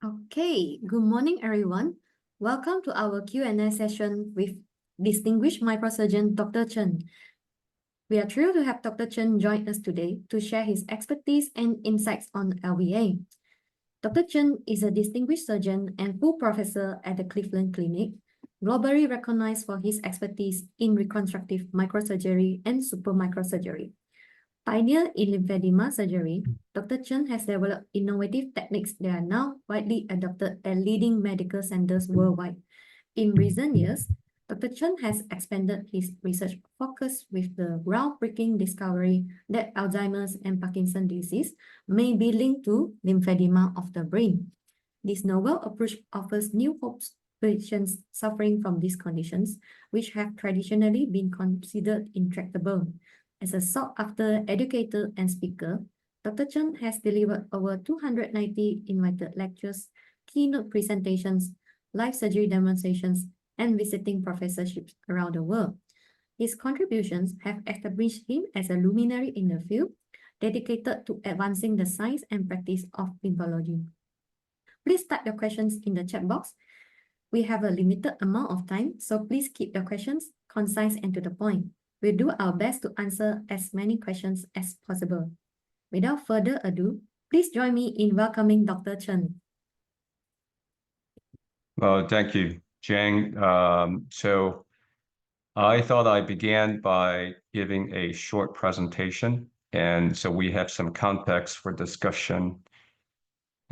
Okay, good morning, everyone. Welcome to our Q&A session with distinguished microsurgeon Dr. Chen. We are thrilled to have Dr. Chen join us today to share his expertise and insights on LVA. Dr. Chen is a distinguished surgeon and full professor at the Cleveland Clinic, globally recognized for his expertise in reconstructive microsurgery and supermicrosurgery. Pioneer in lymphedema surgery, Dr. Chen has developed innovative techniques that are now widely adopted at leading medical centers worldwide. In recent years, Dr. Chen has expanded his research focus with the groundbreaking discovery that Alzheimer's and Parkinson's disease may be linked to lymphedema of the brain. This novel approach offers new hopes to patients suffering from these conditions, which have traditionally been considered intractable. As a sought-after educator and speaker, Dr. Chen has delivered over 290 invited lectures, keynote presentations, live surgery demonstrations, and visiting professorships around the world. His contributions have established him as a luminary in the field, dedicated to advancing the science and practice of lymphology. Please type your questions in the chat box. We have a limited amount of time, so please keep your questions concise and to the point. We'll do our best to answer as many questions as possible. Without further ado, please join me in welcoming Dr. Chen. Well, thank you, Jane. So I thought I began by giving a short presentation, and so we have some context for discussion.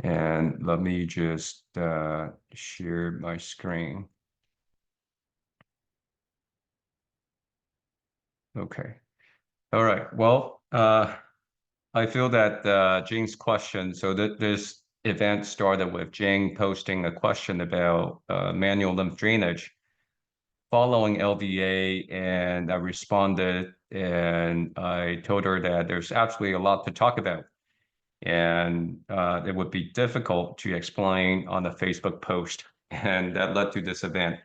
And let me just share my screen. Okay. All right. Well, I feel that Jane's question, so this event started with Jane posting a question about manual lymph drainage following LVA, and I responded, and I told her that there's absolutely a lot to talk about, and it would be difficult to explain on a Facebook post, and that led to this event.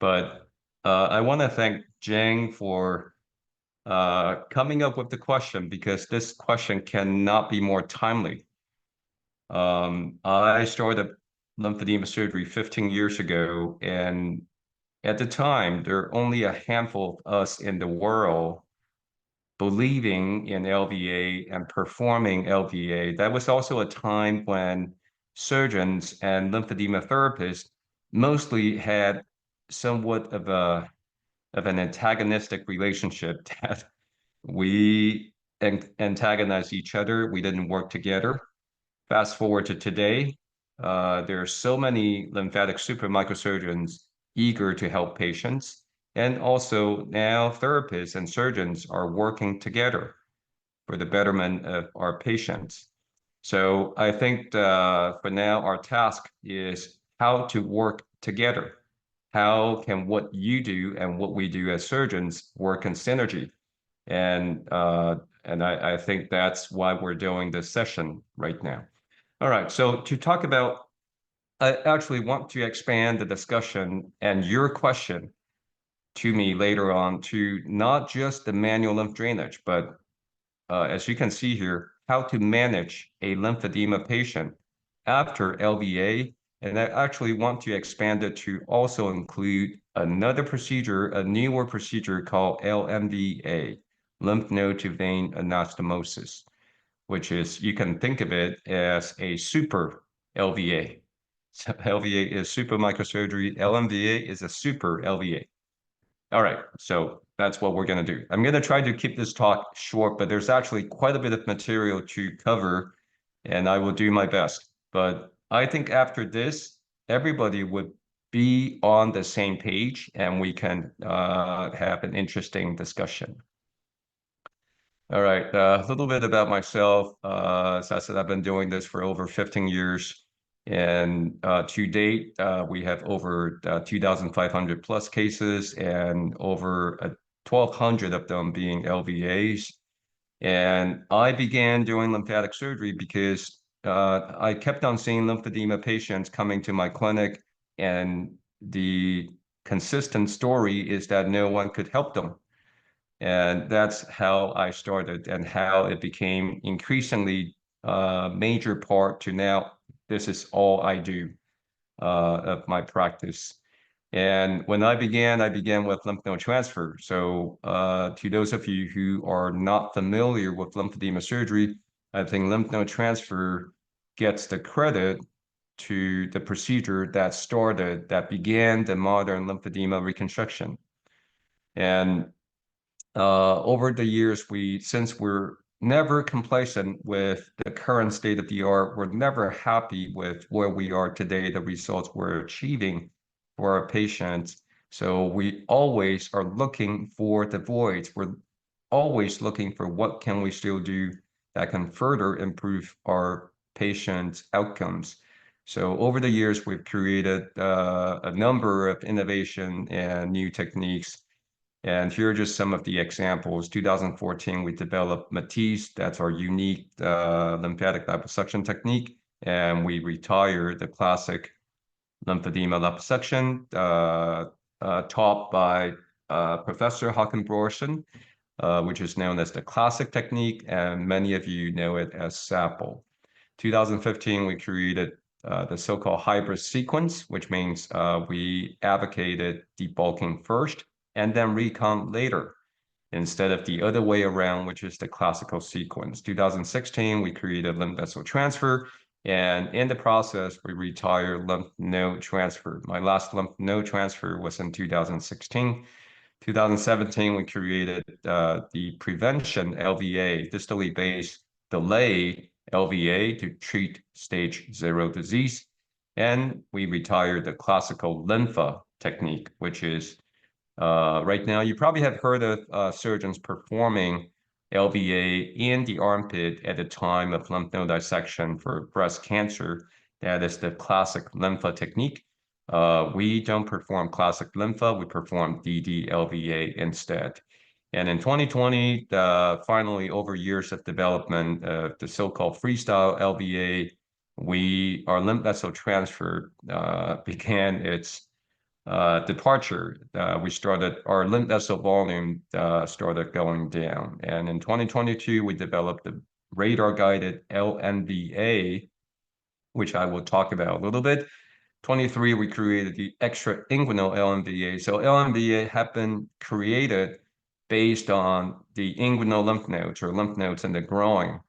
But I want to thank Jane for coming up with the question, because this question cannot be more timely. I started lymphedema surgery 15 years ago, and at the time, there are only a handful of us in the world believing in LVA and performing LVA. That was also a time when surgeons and lymphedema therapists mostly had somewhat of an antagonistic relationship, that we antagonize each other. We didn't work together. Fast forward to today, there are so many lymphatic super microsurgeons eager to help patients. And also now therapists and surgeons are working together for the betterment of our patients. So I think for now, our task is how to work together. How can what you do and what we do as surgeons work in synergy? And I think that's why we're doing this session right now. All right, so to talk about, I actually want to expand the discussion and your question to me later on to not just the manual lymph drainage, but as you can see here, how to manage a lymphedema patient after LVA. And I actually want to expand it to also include another procedure, a newer procedure called LMVA, lymph node to vein anastomosis, which is, you can think of it as a super LVA. So LVA is super microsurgery, LMVA is a super LVA. All right, so that's what we're going to do. I'm going to try to keep this talk short, but there's actually quite a bit of material to cover, and I will do my best. But I think after this, everybody would be on the same page, and we can have an interesting discussion. All right, a little bit about myself. As I said, I've been doing this for over 15 years. And to date, we have over 2,500 plus cases, and over 1,200 of them being LVAs. And I began doing lymphatic surgery because I kept on seeing lymphedema patients coming to my clinic, and the consistent story is that no one could help them. And that's how I started, and how it became increasingly major part to now this is all I do of my practice. And when I began with lymph node transfer. So to those of you who are not familiar with lymphedema surgery, I think lymph node transfer gets the credit to the procedure that began the modern lymphedema reconstruction. And over the years, since we're never complacent with the current state of the art, we're never happy with where we are today, the results we're achieving for our patients. So we always are looking for the voids. We're always looking for what can we still do that can further improve our patients' outcomes. So over the years, we've created a number of innovation and new techniques. And here are just some of the examples. 2014, we developed MITESE. That's our unique lymphatic liposuction technique. And we retired the classic lymphedema liposuction taught by Professor Håkan Brorsen, which is known as the classic technique. And many of you know it as SAPL. 2015, we created the so-called hybrid sequence, which means we advocated debulking first and then recon later, instead of the other way around, which is the classical sequence. 2016, we created lymph vessel transfer, and in the process, we retired lymph node transfer. My last lymph node transfer was in 2016. 2017, we created the prevention LVA, distally based delay LVA to treat stage 0 disease. And we retired the classical lympha technique, which is right now, you probably have heard of surgeons performing LVA in the armpit at the time of lymph node dissection for breast cancer. That is the classic lympha technique. We don't perform classic lympha, we perform DD-LVA instead. And in 2020, finally, over years of development, the so-called freestyle LVA, our lymph vessel transfer began its departure. Our lymph vessel volume started going down. And in 2022, we developed the radar-guided LNVA, which I will talk about a little bit. 23, we created the extra-inguinal LMVA. So LMVA have been created based on the inguinal lymph nodes or lymph nodes in the groin.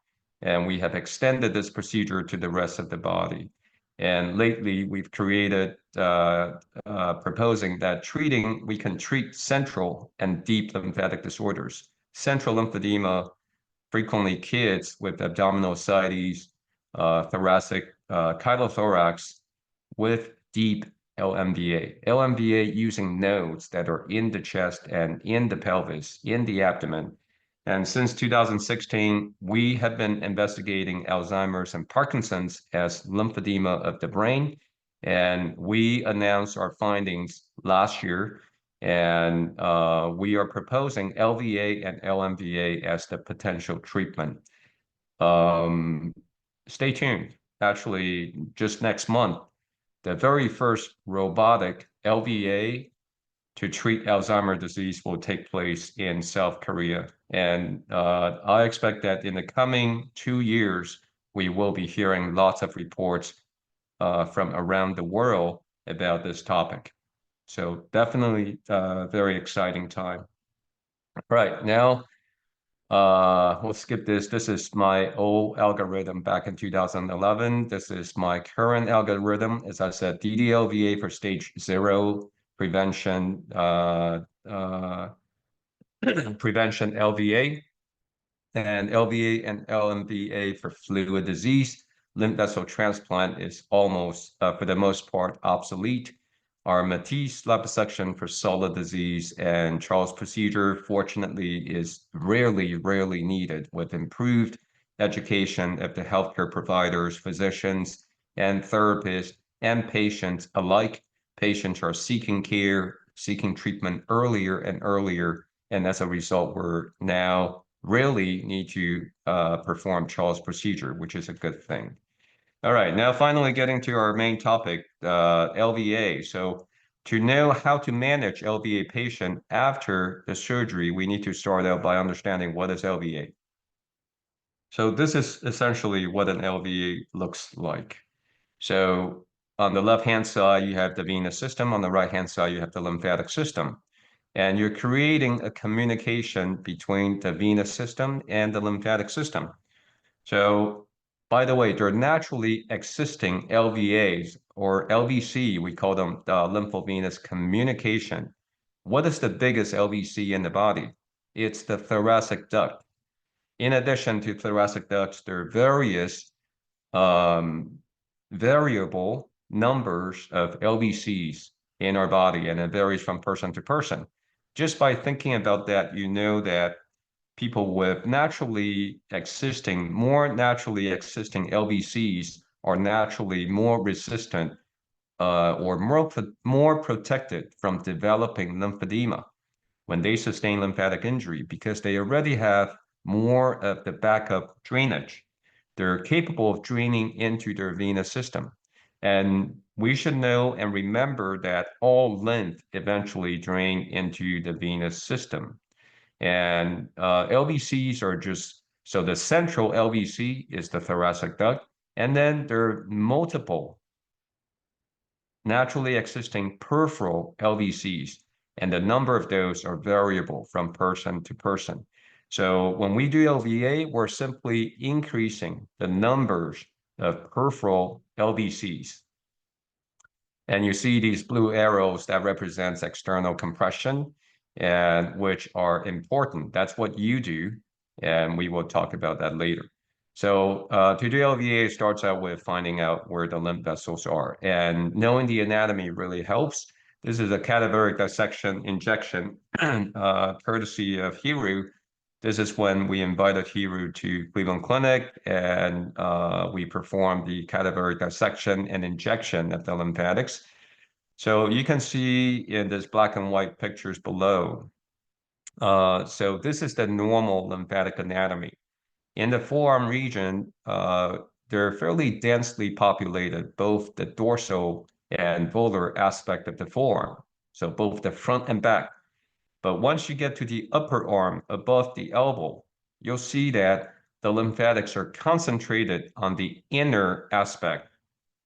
And we have extended this procedure to the rest of the body. And lately, we've created, proposing that we can treat central and deep lymphatic disorders. Central lymphedema, frequently kids with abdominal ascites, thoracic chylothorax, with deep LMVA. LMVA using nodes that are in the chest and in the pelvis, in the abdomen. And since 2016, we have been investigating Alzheimer's and Parkinson's as lymphedema of the brain. And we announced our findings last year. And we are proposing LVA and LMVA as the potential treatment. Stay tuned. Actually, just next month, the very first robotic LVA to treat Alzheimer's disease will take place in South Korea. And I expect that in the coming 2 years, we will be hearing lots of reports from around the world about this topic. So definitely a very exciting time. Right, now we'll skip this. This is my old algorithm back in 2011. This is my current algorithm. As I said, DD-LVA for stage 0, prevention prevention LVA, and LVA and LMVA for fluid disease. Lymph vessel transplant is almost, for the most part, obsolete. Our MITESE liposuction for solid disease and Charles procedure, fortunately, is rarely needed, with improved education of the healthcare providers, physicians, and therapists, and patients alike. Patients are seeking care, seeking treatment earlier and earlier, and as a result, we're now rarely need to perform Charles procedure, which is a good thing. All right, now finally getting to our main topic, LVA. So to know how to manage LVA patient after the surgery, we need to start out by understanding what is LVA. So this is essentially what an LVA looks like. So on the left-hand side, you have the venous system. On the right-hand side, you have the lymphatic system. And you're creating a communication between the venous system and the lymphatic system. So, by the way, there are naturally existing LVAs or LVC, we call them the lymphovenous communication. What is the biggest LVC in the body? It's the thoracic duct. In addition to thoracic ducts, there are various variable numbers of LVCs in our body, and it varies from person to person. Just by thinking about that, you know that people with more naturally existing LVCs are naturally more resistant or more protected from developing lymphedema when they sustain lymphatic injury because they already have more of the backup drainage. They're capable of draining into their venous system. And we should know and remember that all lymph eventually drain into the venous system. And LVCs are so the central LVC is the thoracic duct, and then there are multiple naturally existing peripheral LVCs, and the number of those are variable from person to person. So when we do LVA, we're simply increasing the numbers of peripheral LVCs. And you see these blue arrows that represents external compression, and which are important. That's what you do, and we will talk about that later. So to do LVA starts out with finding out where the lymph vessels are, and knowing the anatomy really helps. This is a cadaveric dissection injection, courtesy of Hiru. This is when we invited Hiru to Cleveland Clinic, and we performed the cadaveric dissection and injection of the lymphatics. So you can see in this black and white pictures below. So this is the normal lymphatic anatomy. In the forearm region, they're fairly densely populated, both the dorsal and volar aspect of the forearm, so both the front and back. But once you get to the upper arm above the elbow, you'll see that the lymphatics are concentrated on the inner aspect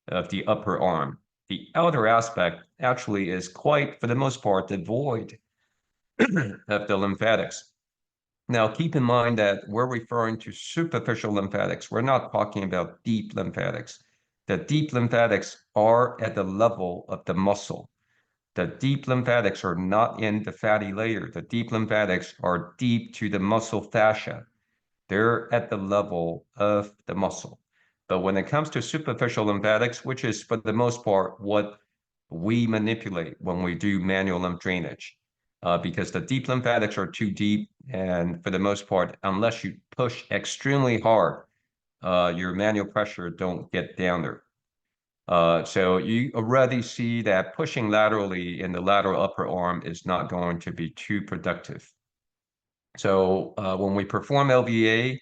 of the upper arm. The outer aspect actually is quite, for the most part, devoid of the lymphatics. Now, keep in mind that we're referring to superficial lymphatics. We're not talking about deep lymphatics. The deep lymphatics are at the level of the muscle. The deep lymphatics are not in the fatty layer. The deep lymphatics are deep to the muscle fascia. They're at the level of the muscle. But when it comes to superficial lymphatics, which is for the most part what we manipulate when we do manual lymph drainage, because the deep lymphatics are too deep, and for the most part, unless you push extremely hard, your manual pressure don't get down there. So you already see that pushing laterally in the lateral upper arm is not going to be too productive. So when we perform LVA,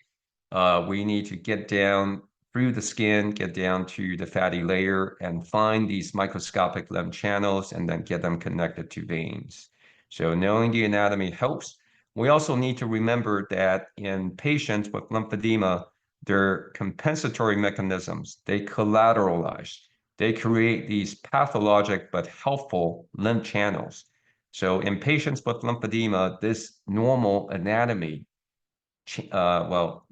we need to get down through the skin, get down to the fatty layer, and find these microscopic lymph channels and then get them connected to veins. So knowing the anatomy helps. We also need to remember that in patients with lymphedema, their compensatory mechanisms, they collateralize. They create these pathologic but helpful lymph channels. So in patients with lymphedema, this normal anatomy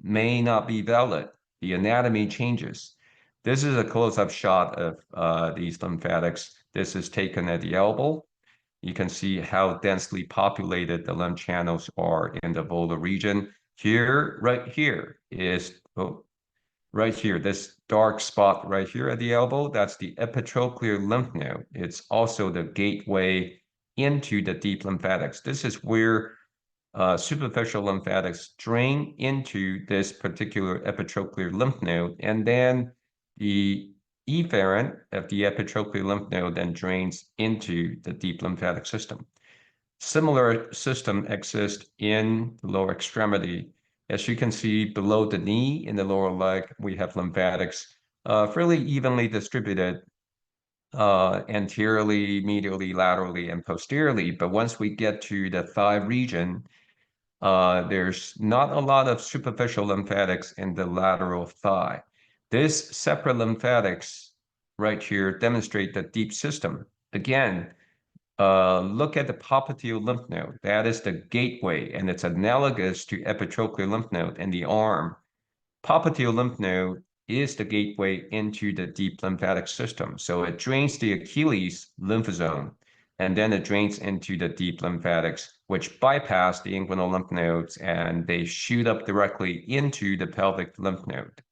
may not be valid. The anatomy changes. This is a close-up shot of these lymphatics. This is taken at the elbow. You can see how densely populated the lymph channels are in the volar region. Here, right here is, right here, this dark spot right here at the elbow, that's the epitrochlear lymph node. It's also the gateway into the deep lymphatics. This is where superficial lymphatics drain into this particular epitrochlear lymph node, and then the efferent of the epitrochlear lymph node then drains into the deep lymphatic system. Similar system exists in the lower extremity. As you can see below the knee in the lower leg, we have lymphatics fairly evenly distributed anteriorly, medially, laterally, and posteriorly. But once we get to the thigh region, there's not a lot of superficial lymphatics in the lateral thigh. This separate lymphatics right here demonstrate the deep system. Again, look at the popliteal lymph node. That is the gateway, and it's analogous to epitrochlear lymph node in the arm. Popliteal lymph node is the gateway into the deep lymphatic system. So it drains the Achilles lymphosome, and then it drains into the deep lymphatics, which bypass the inguinal lymph nodes, and they shoot up directly into the pelvic lymph node.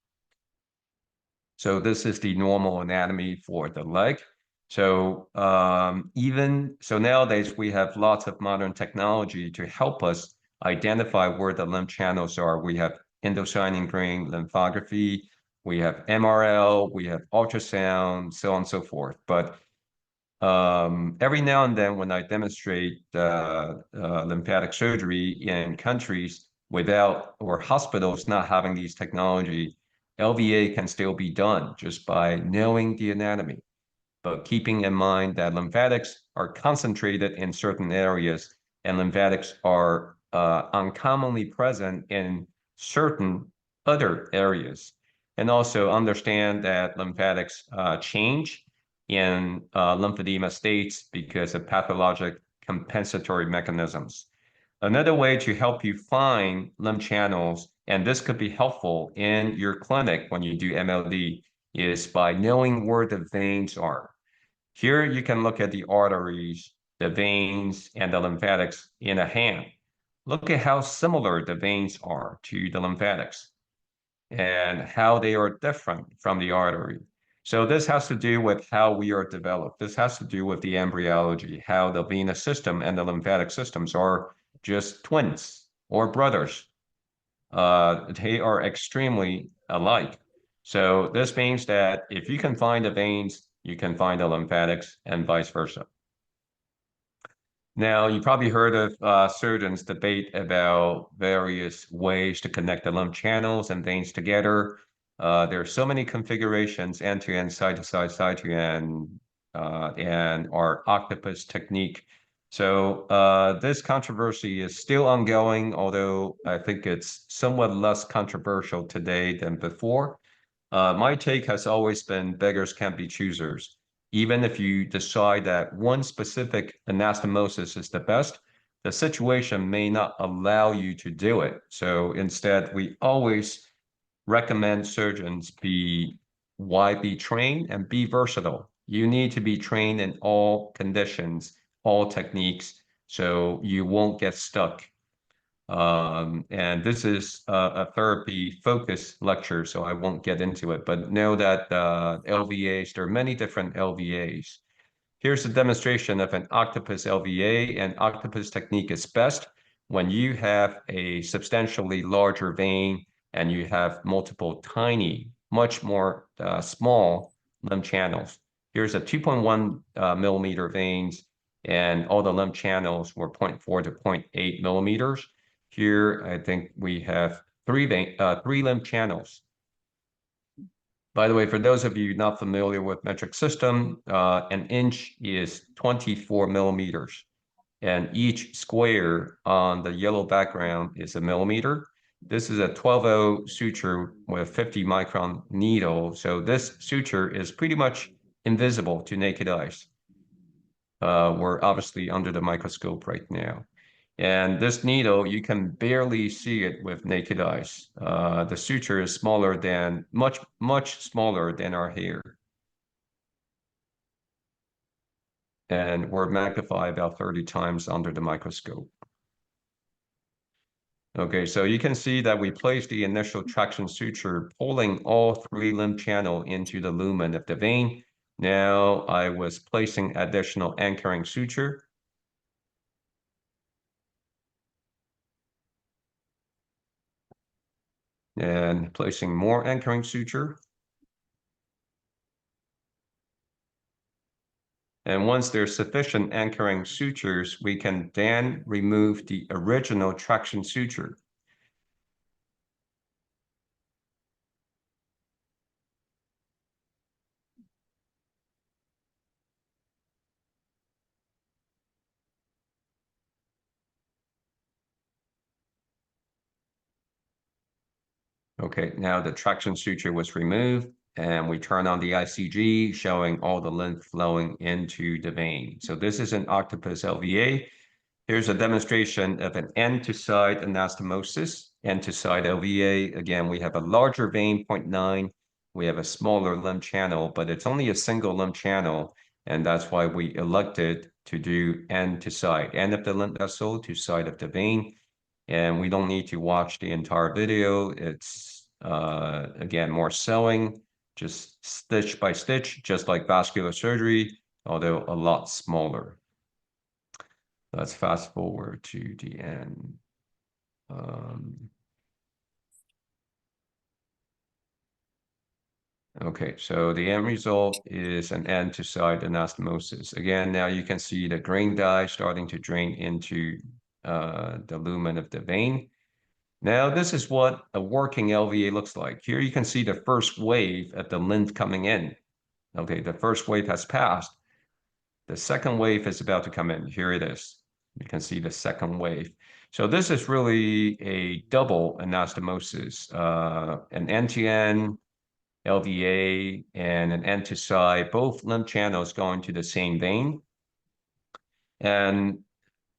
So this is the normal anatomy for the leg. So nowadays we have lots of modern technology to help us identify where the lymph channels are. We have indocyanine grain lymphography, we have MRL, we have ultrasound, so on and so forth. But every now and then when I demonstrate lymphatic surgery in countries without or hospitals not having these technology, LVA can still be done just by knowing the anatomy, but keeping in mind that lymphatics are concentrated in certain areas and lymphatics are uncommonly present in certain other areas. And also understand that lymphatics change in lymphedema states because of pathologic compensatory mechanisms. Another way to help you find lymph channels, and this could be helpful in your clinic when you do MLD, is by knowing where the veins are. Here you can look at the arteries, the veins, and the lymphatics in a hand. Look at how similar the veins are to the lymphatics and how they are different from the artery. So this has to do with how we are developed. This has to do with the embryology, how the venous system and the lymphatic systems are just twins or brothers. They are extremely alike. So this means that if you can find the veins, you can find the lymphatics and vice versa. Now, you probably heard of surgeons debate about various ways to connect the lymph channels and veins together. There are so many configurations, end-to-end, side-to-side, side-to-end, and our octopus technique. So this controversy is still ongoing, although I think it's somewhat less controversial today than before. My take has always been beggars can't be choosers. Even if you decide that one specific anastomosis is the best, the situation may not allow you to do it. So instead, we always recommend surgeons be widely trained and be versatile. You need to be trained in all conditions, all techniques, so you won't get stuck. And this is a therapy focus lecture, so I won't get into it, but know that LVAs, there are many different LVAs. Here's a demonstration of an octopus LVA. An octopus technique is best when you have a substantially larger vein and you have multiple tiny, much more small lymph channels. Here's a 2.1 millimeter veins, and all the lymph channels were 0.4 to 0.8 millimeters. Here, I think we have three lymph channels. By the way, for those of you not familiar with metric system, an inch is 24 millimeters, and each square on the yellow background is a millimeter. This is a 12-0 suture with 50 micron needle, so this suture is pretty much invisible to naked eyes. We're obviously under the microscope right now. And this needle, you can barely see it with naked eyes. The suture is smaller than, much smaller than our hair. And we're magnified about 30 times under the microscope. Okay, so you can see that we placed the initial traction suture, pulling all three lymph channel into the lumen of the vein. Now I was placing additional anchoring suture. And placing more anchoring suture. And once there's sufficient anchoring sutures, we can then remove the original traction suture. Okay, now the traction suture was removed. and we turn on the ICG, showing all the lymph flowing into the vein. So this is an octopus LVA. Here's a demonstration of an end-to-side anastomosis, end-to-side LVA. Again, we have a larger vein, 0.9. We have a smaller lymph channel, but it's only a single lymph channel, and that's why we elected to do end-to-side, end of the lymph vessel to side of the vein. And we don't need to watch the entire video. It's, again, more sewing, just stitch by stitch, just like vascular surgery, although a lot smaller. Let's fast forward to the end. Okay, so the end result is an end-to-side anastomosis. Again, now you can see the green dye starting to drain into the lumen of the vein. Now, this is what a working LVA looks like. Here you can see the first wave of the lymph coming in. Okay, the first wave has passed. The second wave is about to come in. Here it is. You can see the second wave. So this is really a double anastomosis, an end-to-end LVA and an end-to-side, both lymph channels going to the same vein. And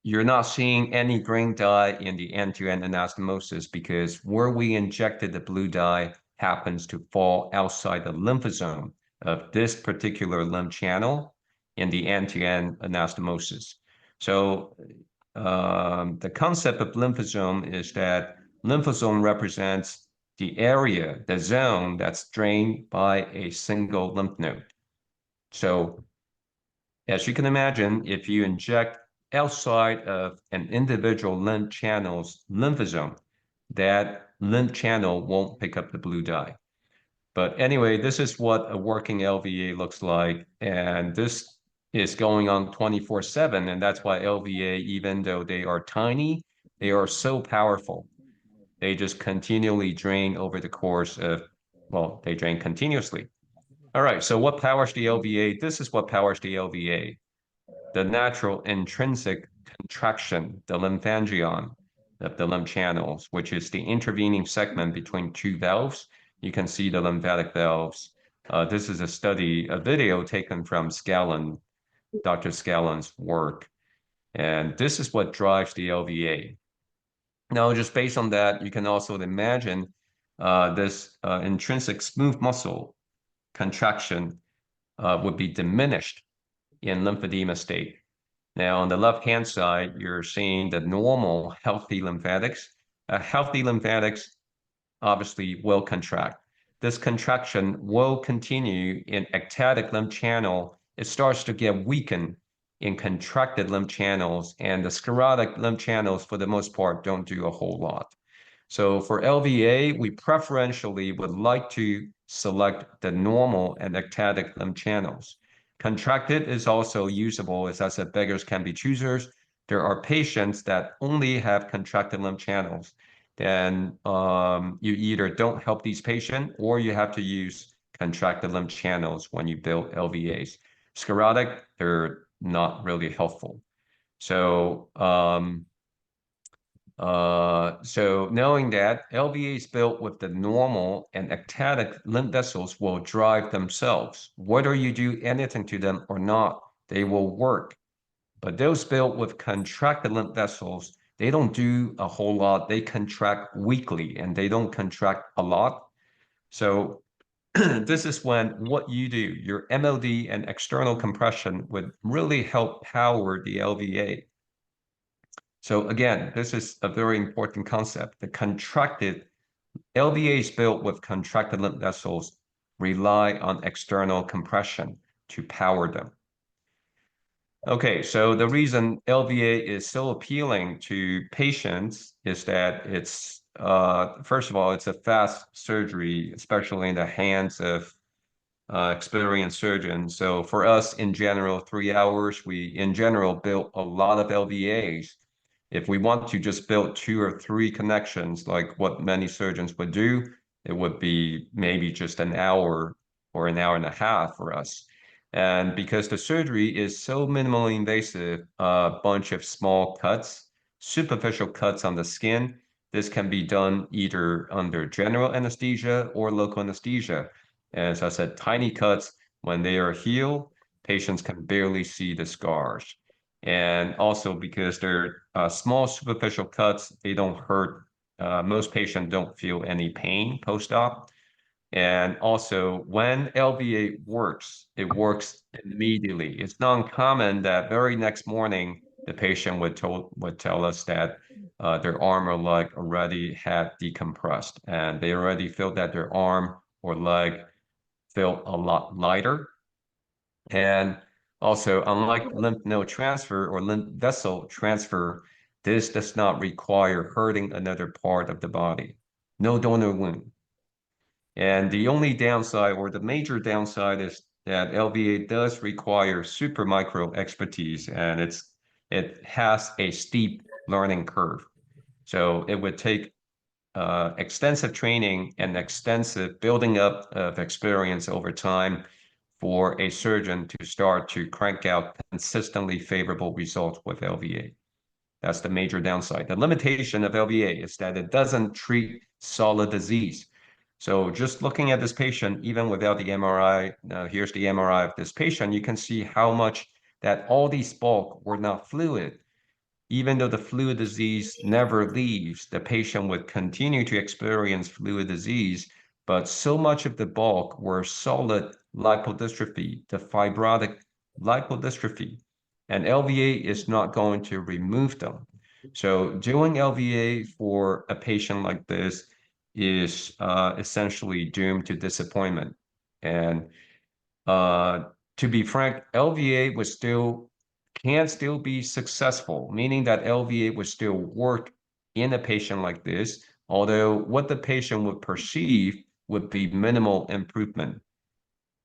you're not seeing any green dye in the end-to-end anastomosis because where we injected the blue dye happens to fall outside the lymphosome of this particular lymph channel in the end-to-end anastomosis. So the concept of lymphosome is that lymphosome represents the area, the zone that's drained by a single lymph node. So as you can imagine, if you inject outside of an individual lymph channel's lymphosome, that lymph channel won't pick up the blue dye. But anyway, this is what a working LVA looks like. And this is going on 24/7. And that's why LVA, even though they are tiny, they are so powerful. They just continually drain over the course of, well, they drain continuously. All right, so what powers the LVA? This is what powers the LVA. The natural intrinsic contraction, the lymphangion of the lymph channels, which is the intervening segment between two valves. You can see the lymphatic valves. This is a study, a video taken from Scallon, Dr. Scallon's work. And this is what drives the LVA. Now, just based on that, you can also imagine this intrinsic smooth muscle contraction would be diminished in lymphedema state. Now, on the left-hand side, you're seeing the normal healthy lymphatics. Healthy lymphatics obviously will contract. This contraction will continue in ectatic lymph channel. It starts to get weakened in contracted lymph channels, and the sclerotic lymph channels, for the most part, don't do a whole lot. So for LVA, we preferentially would like to select the normal and ectatic lymph channels. Contracted is also usable, as I said, beggars can be choosers. There are patients that only have contracted lymph channels. Then you either don't help these patients or you have to use contracted lymph channels when you build LVAs. Sclerotic, they're not really helpful. So knowing that LVAs built with the normal and ectatic lymph vessels will drive themselves. Whether you do anything to them or not, they will work. But those built with contracted lymph vessels, they don't do a whole lot. They contract weakly and they don't contract a lot. So this is when what you do, your MLD and external compression would really help power the LVA. So again, this is a very important concept. The contracted LVAs built with contracted lymph vessels rely on external compression to power them. Okay, so the reason LVA is so appealing to patients is that it's, first of all, it's a fast surgery, especially in the hands of experienced surgeons. So for us, in general, 3 hours, we, in general, built a lot of LVAs. If we want to just build 2 or 3 connections, like what many surgeons would do, it would be maybe just an hour or an hour and a half for us. And because the surgery is so minimally invasive, a bunch of small cuts, superficial cuts on the skin, this can be done either under general anesthesia or local anesthesia. As I said, tiny cuts, when they are healed, patients can barely see the scars. And also because they're small superficial cuts, they don't hurt. Most patients don't feel any pain post-op. And also, when LVA works, it works immediately. It's not uncommon that very next morning, the patient would tell us that their arm or leg already had decompressed, and they already feel that their arm or leg felt a lot lighter. And also, unlike lymph node transfer or lymph vessel transfer, this does not require hurting another part of the body. No donor wound. And the only downside or the major downside is that LVA does require super micro expertise, and it has a steep learning curve. So it would take extensive training and extensive building up of experience over time for a surgeon to start to crank out consistently favorable results with LVA. That's the major downside. The limitation of LVA is that it doesn't treat solid disease. So just looking at this patient, even without the MRI, now here's the MRI of this patient, you can see how much that all these bulk were not fluid. Even though the fluid disease never leaves, the patient would continue to experience fluid disease, but so much of the bulk were solid lipodystrophy, the fibrotic lipodystrophy, and LVA is not going to remove them. So doing LVA for a patient like this is essentially doomed to disappointment. And to be frank, LVA can still be successful, meaning that LVA would still work in a patient like this, although what the patient would perceive would be minimal improvement.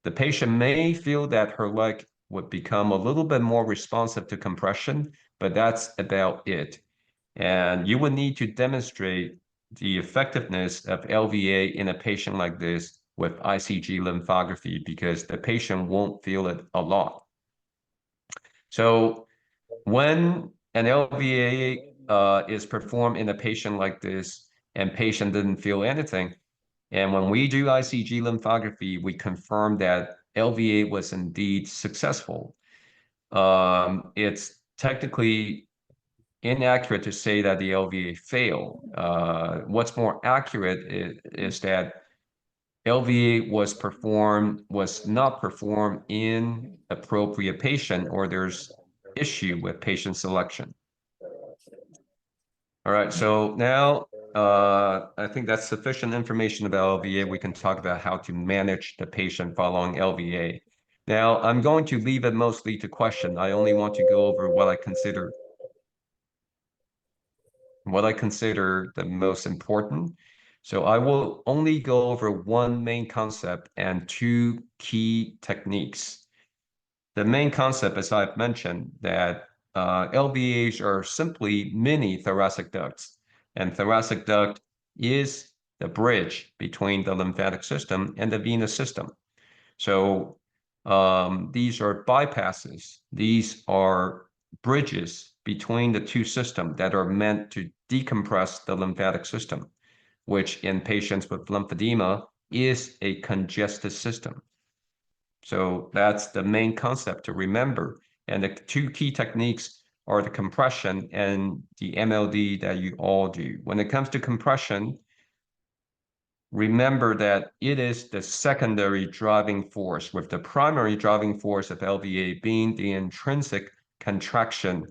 The patient may feel that her leg would become a little bit more responsive to compression, but that's about it. And you would need to demonstrate the effectiveness of LVA in a patient like this with ICG lymphography because the patient won't feel it a lot. So when an LVA is performed in a patient like this and patient didn't feel anything, and when we do ICG lymphography, we confirm that LVA was indeed successful. It's technically inaccurate to say that the LVA failed. What's more accurate is that LVA was not performed in appropriate patient, or there's issue with patient selection. All right, so now I think that's sufficient information about LVA. We can talk about how to manage the patient following LVA. Now, I'm going to leave it mostly to question. I only want to go over what I consider the most important. So I will only go over one main concept and two key techniques. The main concept, as I've mentioned, that LVAs are simply mini thoracic ducts, and thoracic duct is the bridge between the lymphatic system and the venous system. So these are bypasses. These are bridges between the two systems that are meant to decompress the lymphatic system, which in patients with lymphedema is a congested system. So that's the main concept to remember. And the two key techniques are the compression and the MLD that you all do. When it comes to compression, remember that it is the secondary driving force, with the primary driving force of LVA being the intrinsic contraction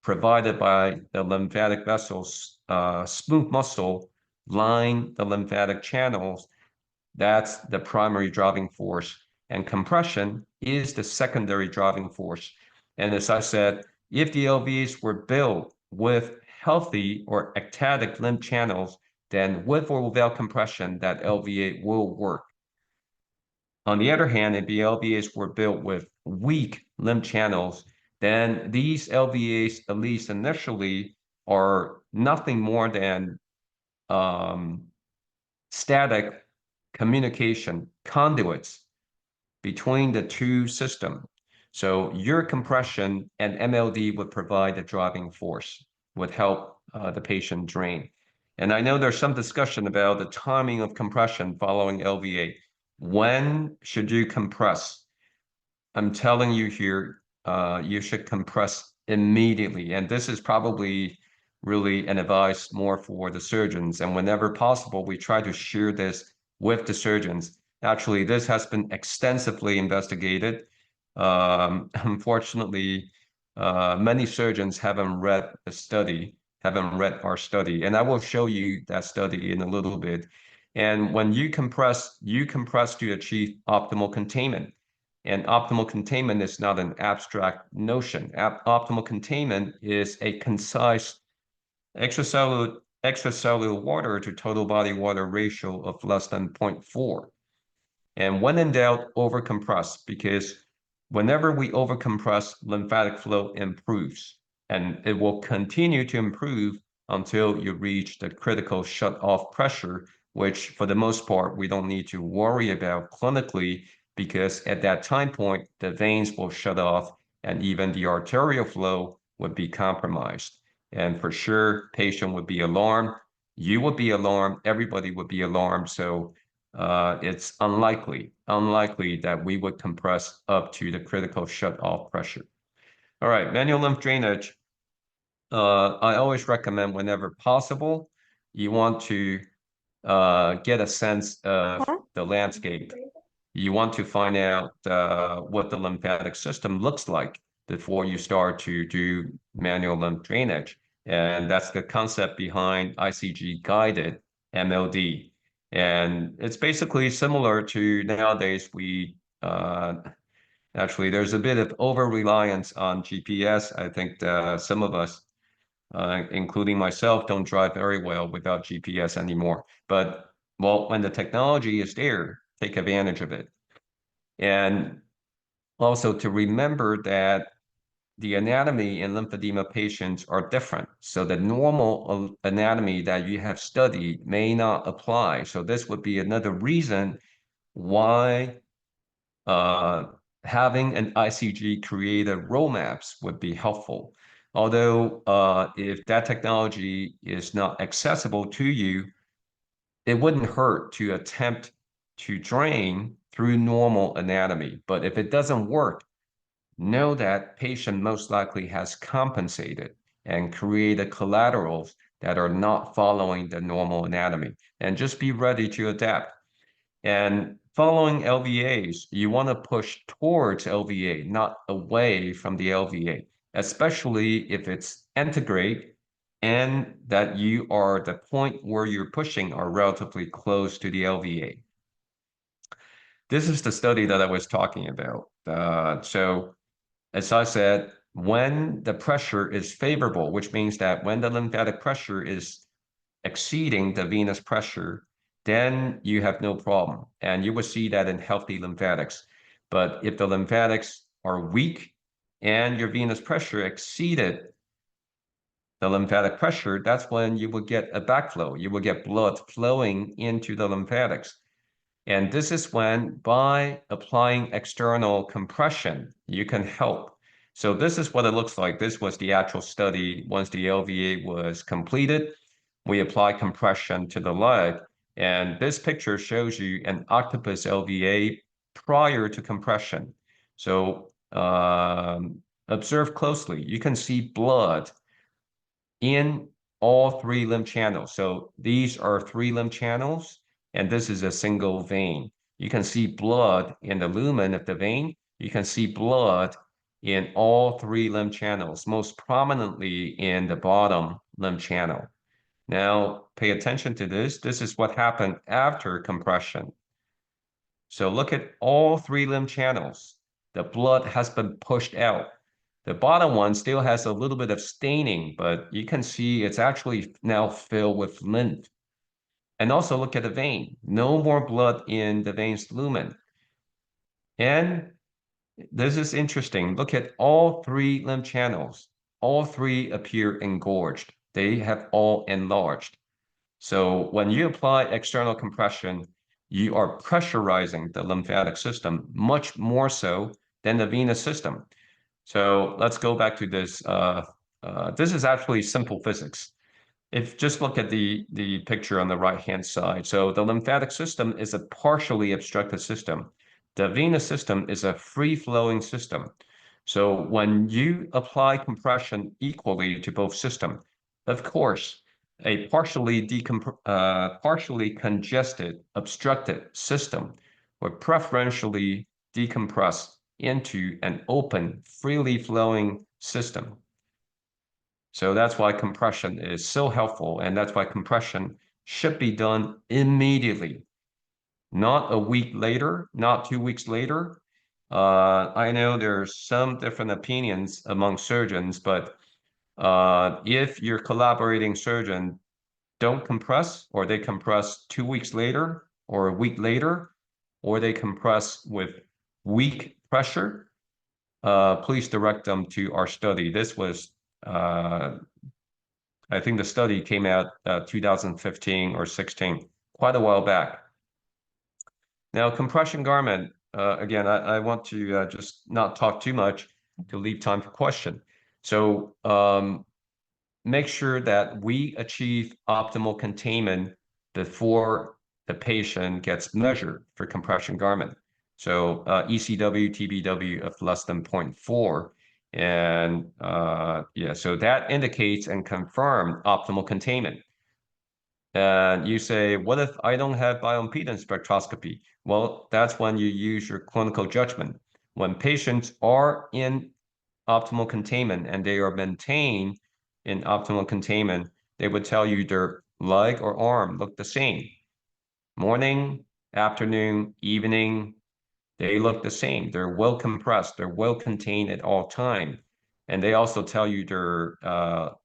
provided by the lymphatic vessels, smooth muscle line the lymphatic channels. That's the primary driving force. And compression is the secondary driving force. And as I said, if the LVAs were built with healthy or ectatic lymph channels, then with or without compression, that LVA will work. On the other hand, if the LVAs were built with weak lymph channels, then these LVAs, at least initially, are nothing more than static communication conduits between the two systems. So your compression and MLD would provide the driving force, would help the patient drain. And I know there's some discussion about the timing of compression following LVA. When should you compress? I'm telling you here, you should compress immediately. And this is probably really an advice more for the surgeons. And whenever possible, we try to share this with the surgeons. Actually, this has been extensively investigated. Unfortunately, many surgeons haven't read the study, haven't read our study. And I will show you that study in a little bit. And when you compress to achieve optimal containment. And optimal containment is not an abstract notion. Optimal containment is a concise extracellular water to total body water ratio of less than 0.4. And when in doubt, overcompress, because whenever we overcompress, lymphatic flow improves. And it will continue to improve until you reach the critical shut-off pressure, which for the most part, we don't need to worry about clinically, because at that time point, the veins will shut off and even the arterial flow would be compromised. And for sure, patient would be alarmed, you would be alarmed, everybody would be alarmed. So it's unlikely that we would compress up to the critical shut-off pressure. All right, manual lymph drainage. I always recommend whenever possible, you want to get a sense of the landscape. You want to find out what the lymphatic system looks like before you start to do manual lymph drainage. And that's the concept behind ICG-guided MLD. And it's basically similar to nowadays actually there's a bit of over-reliance on GPS. I think some of us, including myself, don't drive very well without GPS anymore. But well, when the technology is there, take advantage of it. And also to remember that the anatomy in lymphedema patients are different. So the normal anatomy that you have studied may not apply. So this would be another reason why having an ICG created roadmaps would be helpful. Although if that technology is not accessible to you, it wouldn't hurt to attempt to drain through normal anatomy. But if it doesn't work, know that patient most likely has compensated and created collaterals that are not following the normal anatomy. And just be ready to adapt. And following LVAs, you want to push towards LVA, not away from the LVA, especially if it's integrate and that you are the point where you're pushing are relatively close to the LVA. This is the study that I was talking about. So as I said, when the pressure is favorable, which means that when the lymphatic pressure is exceeding the venous pressure, then you have no problem. And you will see that in healthy lymphatics. But if the lymphatics are weak and your venous pressure exceeded the lymphatic pressure, that's when you will get a backflow. You will get blood flowing into the lymphatics. And this is when, by applying external compression, you can help. So this is what it looks like. This was the actual study. Once the LVA was completed, we apply compression to the leg. And this picture shows you an octopus LVA prior to compression. So observe closely. You can see blood in all three lymph channels. So these are three lymph channels, and this is a single vein. You can see blood in the lumen of the vein. You can see blood in all three lymph channels, most prominently in the bottom lymph channel. Now, pay attention to this. This is what happened after compression. So look at all three lymph channels. The blood has been pushed out. The bottom one still has a little bit of staining, but you can see it's actually now filled with lymph. And also look at the vein. No more blood in the veins lumen. And this is interesting. Look at all three lymph channels. All three appear engorged. They have all enlarged. So when you apply external compression, you are pressurizing the lymphatic system much more so than the venous system. So let's go back to this. This is actually simple physics. if just look at the picture on the right-hand side. So the lymphatic system is a partially obstructed system. The venous system is a free-flowing system. So when you apply compression equally to both systems, of course, a partially congested, obstructed system would preferentially decompress into an open, freely flowing system. So that's why compression is so helpful, and that's why compression should be done immediately, not a week later, not 2 weeks later. I know there's some different opinions among surgeons, but if your collaborating surgeon don't compress, or they compress 2 weeks later, or a week later, or they compress with weak pressure, please direct them to our study. This was I think the study came out 2015 or 16, quite a while back. Now, compression garment, again, I want to just not talk too much to leave time for question. So make sure that we achieve optimal containment before the patient gets measured for compression garment. So ECW, TBW of less than 0.4. And yeah, so that indicates and confirms optimal containment. And you say, what if I don't have bioimpedance spectroscopy? Well, that's when you use your clinical judgment. When patients are in optimal containment and they are maintained in optimal containment, they would tell you their leg or arm look the same. Morning, afternoon, evening, they look the same. They're well compressed. They're well contained at all time. And they also tell you their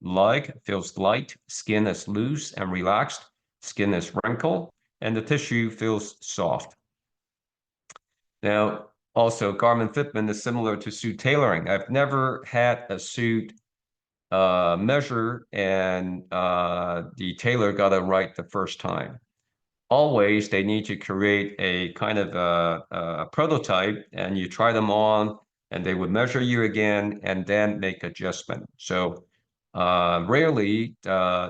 leg feels light, skin is loose and relaxed, skin is wrinkled, and the tissue feels soft. Now, also, garment fitment is similar to suit tailoring. I've never had a suit measure and the tailor got it right the first time. Always, they need to create a kind of a prototype, and you try them on, and they would measure you again and then make adjustment. So rarely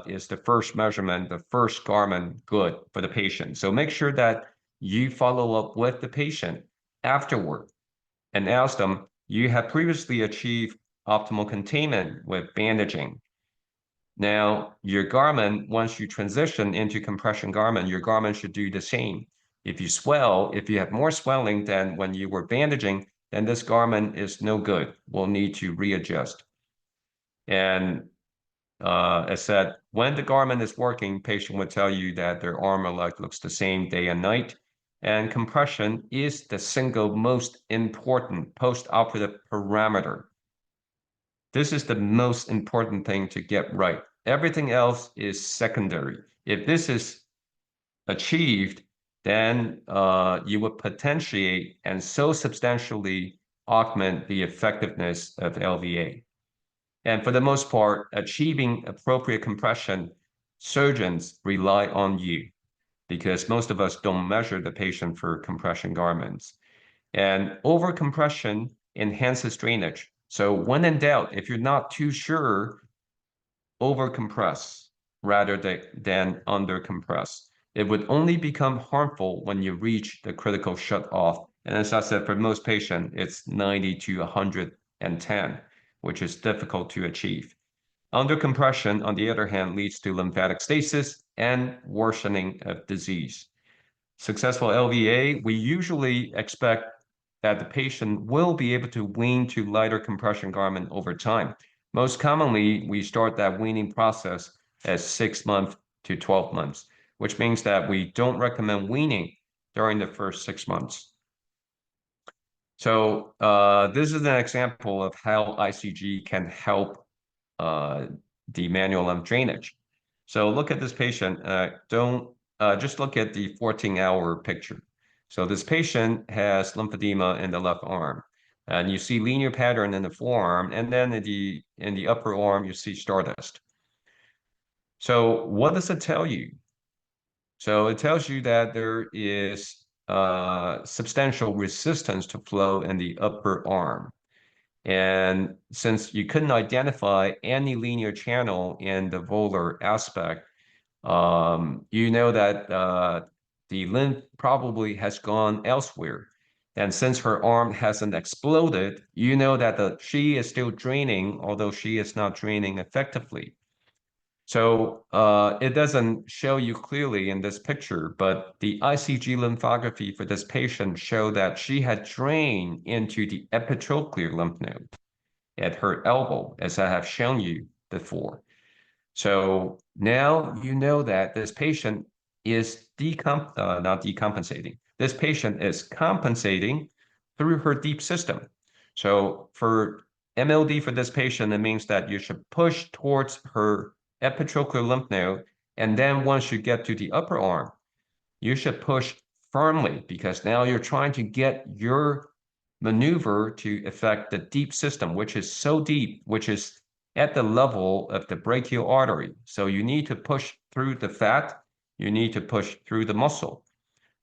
is the first measurement, the first garment good for the patient. So make sure that you follow up with the patient afterward and ask them, you have previously achieved optimal containment with bandaging. Now, your garment, once you transition into compression garment, your garment should do the same. If you swell, if you have more swelling than when you were bandaging, then this garment is no good. We'll need to readjust. And as said, when the garment is working, patient would tell you that their arm or leg looks the same day and night. And compression is the single most important post-operative parameter. This is the most important thing to get right. Everything else is secondary. If this is achieved, then you would potentiate and so substantially augment the effectiveness of LVA. And for the most part, achieving appropriate compression, surgeons rely on you because most of us don't measure the patient for compression garments. And over-compression enhances drainage. So when in doubt, if you're not too sure, over-compress rather than under-compress. It would only become harmful when you reach the critical shut-off. And as I said, for most patients, it's 90 to 110, which is difficult to achieve. Under-compression, on the other hand, leads to lymphatic stasis and worsening of disease. Successful LVA, we usually expect that the patient will be able to wean to lighter compression garment over time. Most commonly, we start that weaning process at 6 months to 12 months, which means that we don't recommend weaning during the first 6 months. So this is an example of how ICG can help the manual lymph drainage. So look at this patient. Just look at the 14-hour picture. So this patient has lymphedema in the left arm, and you see linear pattern in the forearm, and then in the upper arm you see stardust. So what does it tell you? So it tells you that there is substantial resistance to flow in the upper arm. And since you couldn't identify any linear channel in the volar aspect, you know that the lymph probably has gone elsewhere. And since her arm hasn't exploded, you know that she is still draining, although she is not draining effectively. So it doesn't show you clearly in this picture, but the ICG lymphography for this patient showed that she had drained into the epitrochlear lymph node at her elbow, as I have shown you before. So now you know that this patient is not decompensating. This patient is compensating through her deep system. So for MLD for this patient, it means that you should push towards her epitrochlear lymph node. And then once you get to the upper arm, you should push firmly because now you're trying to get your maneuver to affect the deep system, which is so deep, which is at the level of the brachial artery. So you need to push through the fat, you need to push through the muscle,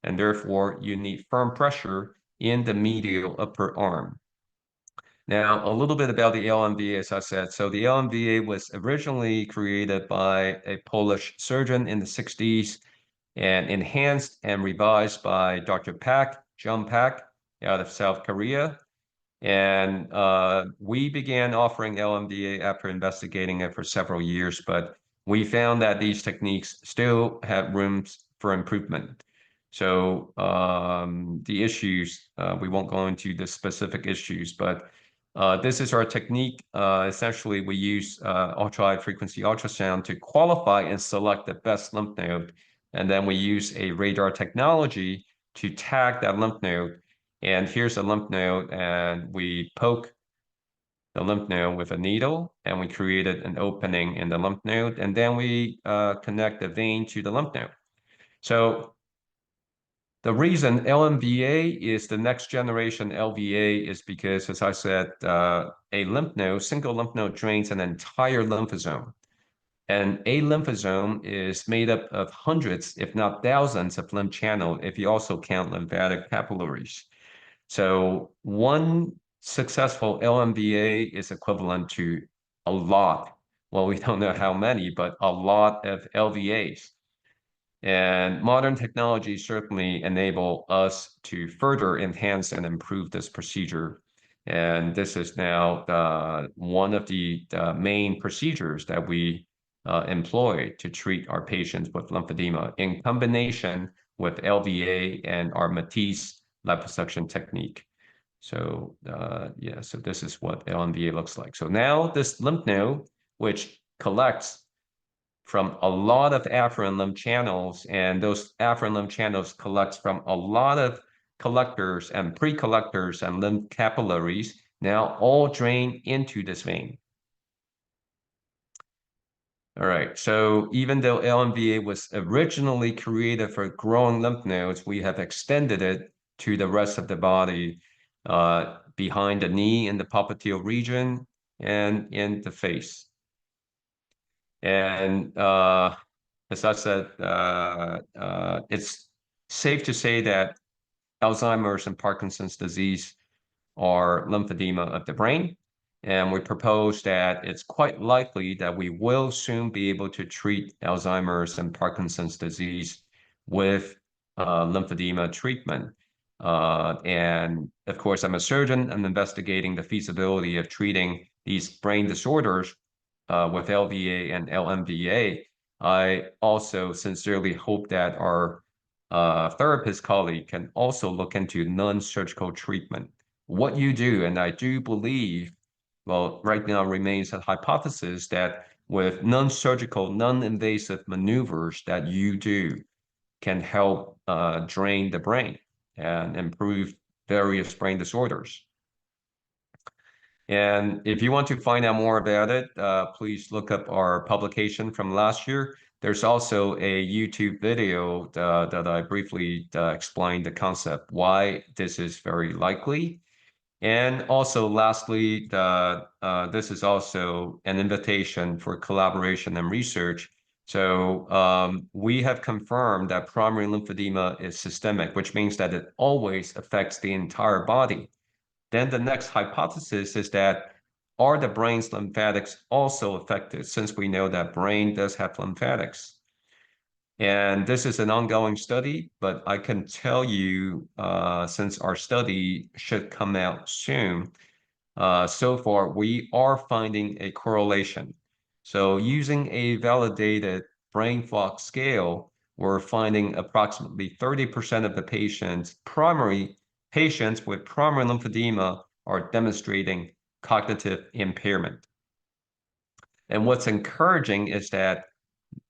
and therefore you need firm pressure in the medial upper arm. Now, a little bit about the LMVA, as I said. So the LMVA was originally created by a Polish surgeon in the 60s and enhanced and revised by Dr. John Pak, out of South Korea. And we began offering LMDA after investigating it for several years, but we found that these techniques still have rooms for improvement. So the issues, we won't go into the specific issues, but this is our technique. Essentially, we use ultra-high frequency ultrasound to qualify and select the best lymph node. And then we use a radar technology to tag that lymph node. And here's a lymph node, and we poke the lymph node with a needle, and we created an opening in the lymph node, and then we connect the vein to the lymph node. So the reason LMVA is the next generation LVA is because, as I said, a lymph node, single lymph node drains an entire lymphosome. And a lymphosome is made up of hundreds, if not thousands, of lymph channels, if you also count lymphatic capillaries. So one successful LMVA is equivalent to a lot. Well, we don't know how many, but a lot of LVAs. And modern technology certainly enable us to further enhance and improve this procedure. And this is now one of the main procedures that we employ to treat our patients with lymphedema in combination with LVA and our MITESE liposuction technique. So yeah, so this is what LMVA looks like. So now this lymph node, which collects from a lot of afferent lymph channels, and those afferent lymph channels collects from a lot of collectors and pre-collectors and lymph capillaries, now all drain into this vein. All right, so even though LMVA was originally created for growing lymph nodes, we have extended it to the rest of the body, behind the knee in the popliteal region and in the face. And as I said, it's safe to say that Alzheimer's and Parkinson's disease are lymphedema of the brain. And we propose that it's quite likely that we will soon be able to treat Alzheimer's and Parkinson's disease with lymphedema treatment. And of course, I'm a surgeon. I'm investigating the feasibility of treating these brain disorders with LVA and LMVA. I also sincerely hope that our therapist colleague can also look into non-surgical treatment. What you do, and I do believe, well, right now remains a hypothesis that with non-surgical, non-invasive maneuvers that you do can help drain the brain and improve various brain disorders. And if you want to find out more about it, please look up our publication from last year. There's also a YouTube video that I briefly explained the concept, why this is very likely. And also, lastly, this is also an invitation for collaboration and research. So we have confirmed that primary lymphedema is systemic, which means that it always affects the entire body. then the next hypothesis is that are the brain's lymphatics also affected, since we know that brain does have lymphatics? And this is an ongoing study, but I can tell you, since our study should come out soon, so far we are finding a correlation. So using a validated brain fog scale, we're finding approximately 30% of the patients with primary lymphedema are demonstrating cognitive impairment. And what's encouraging is that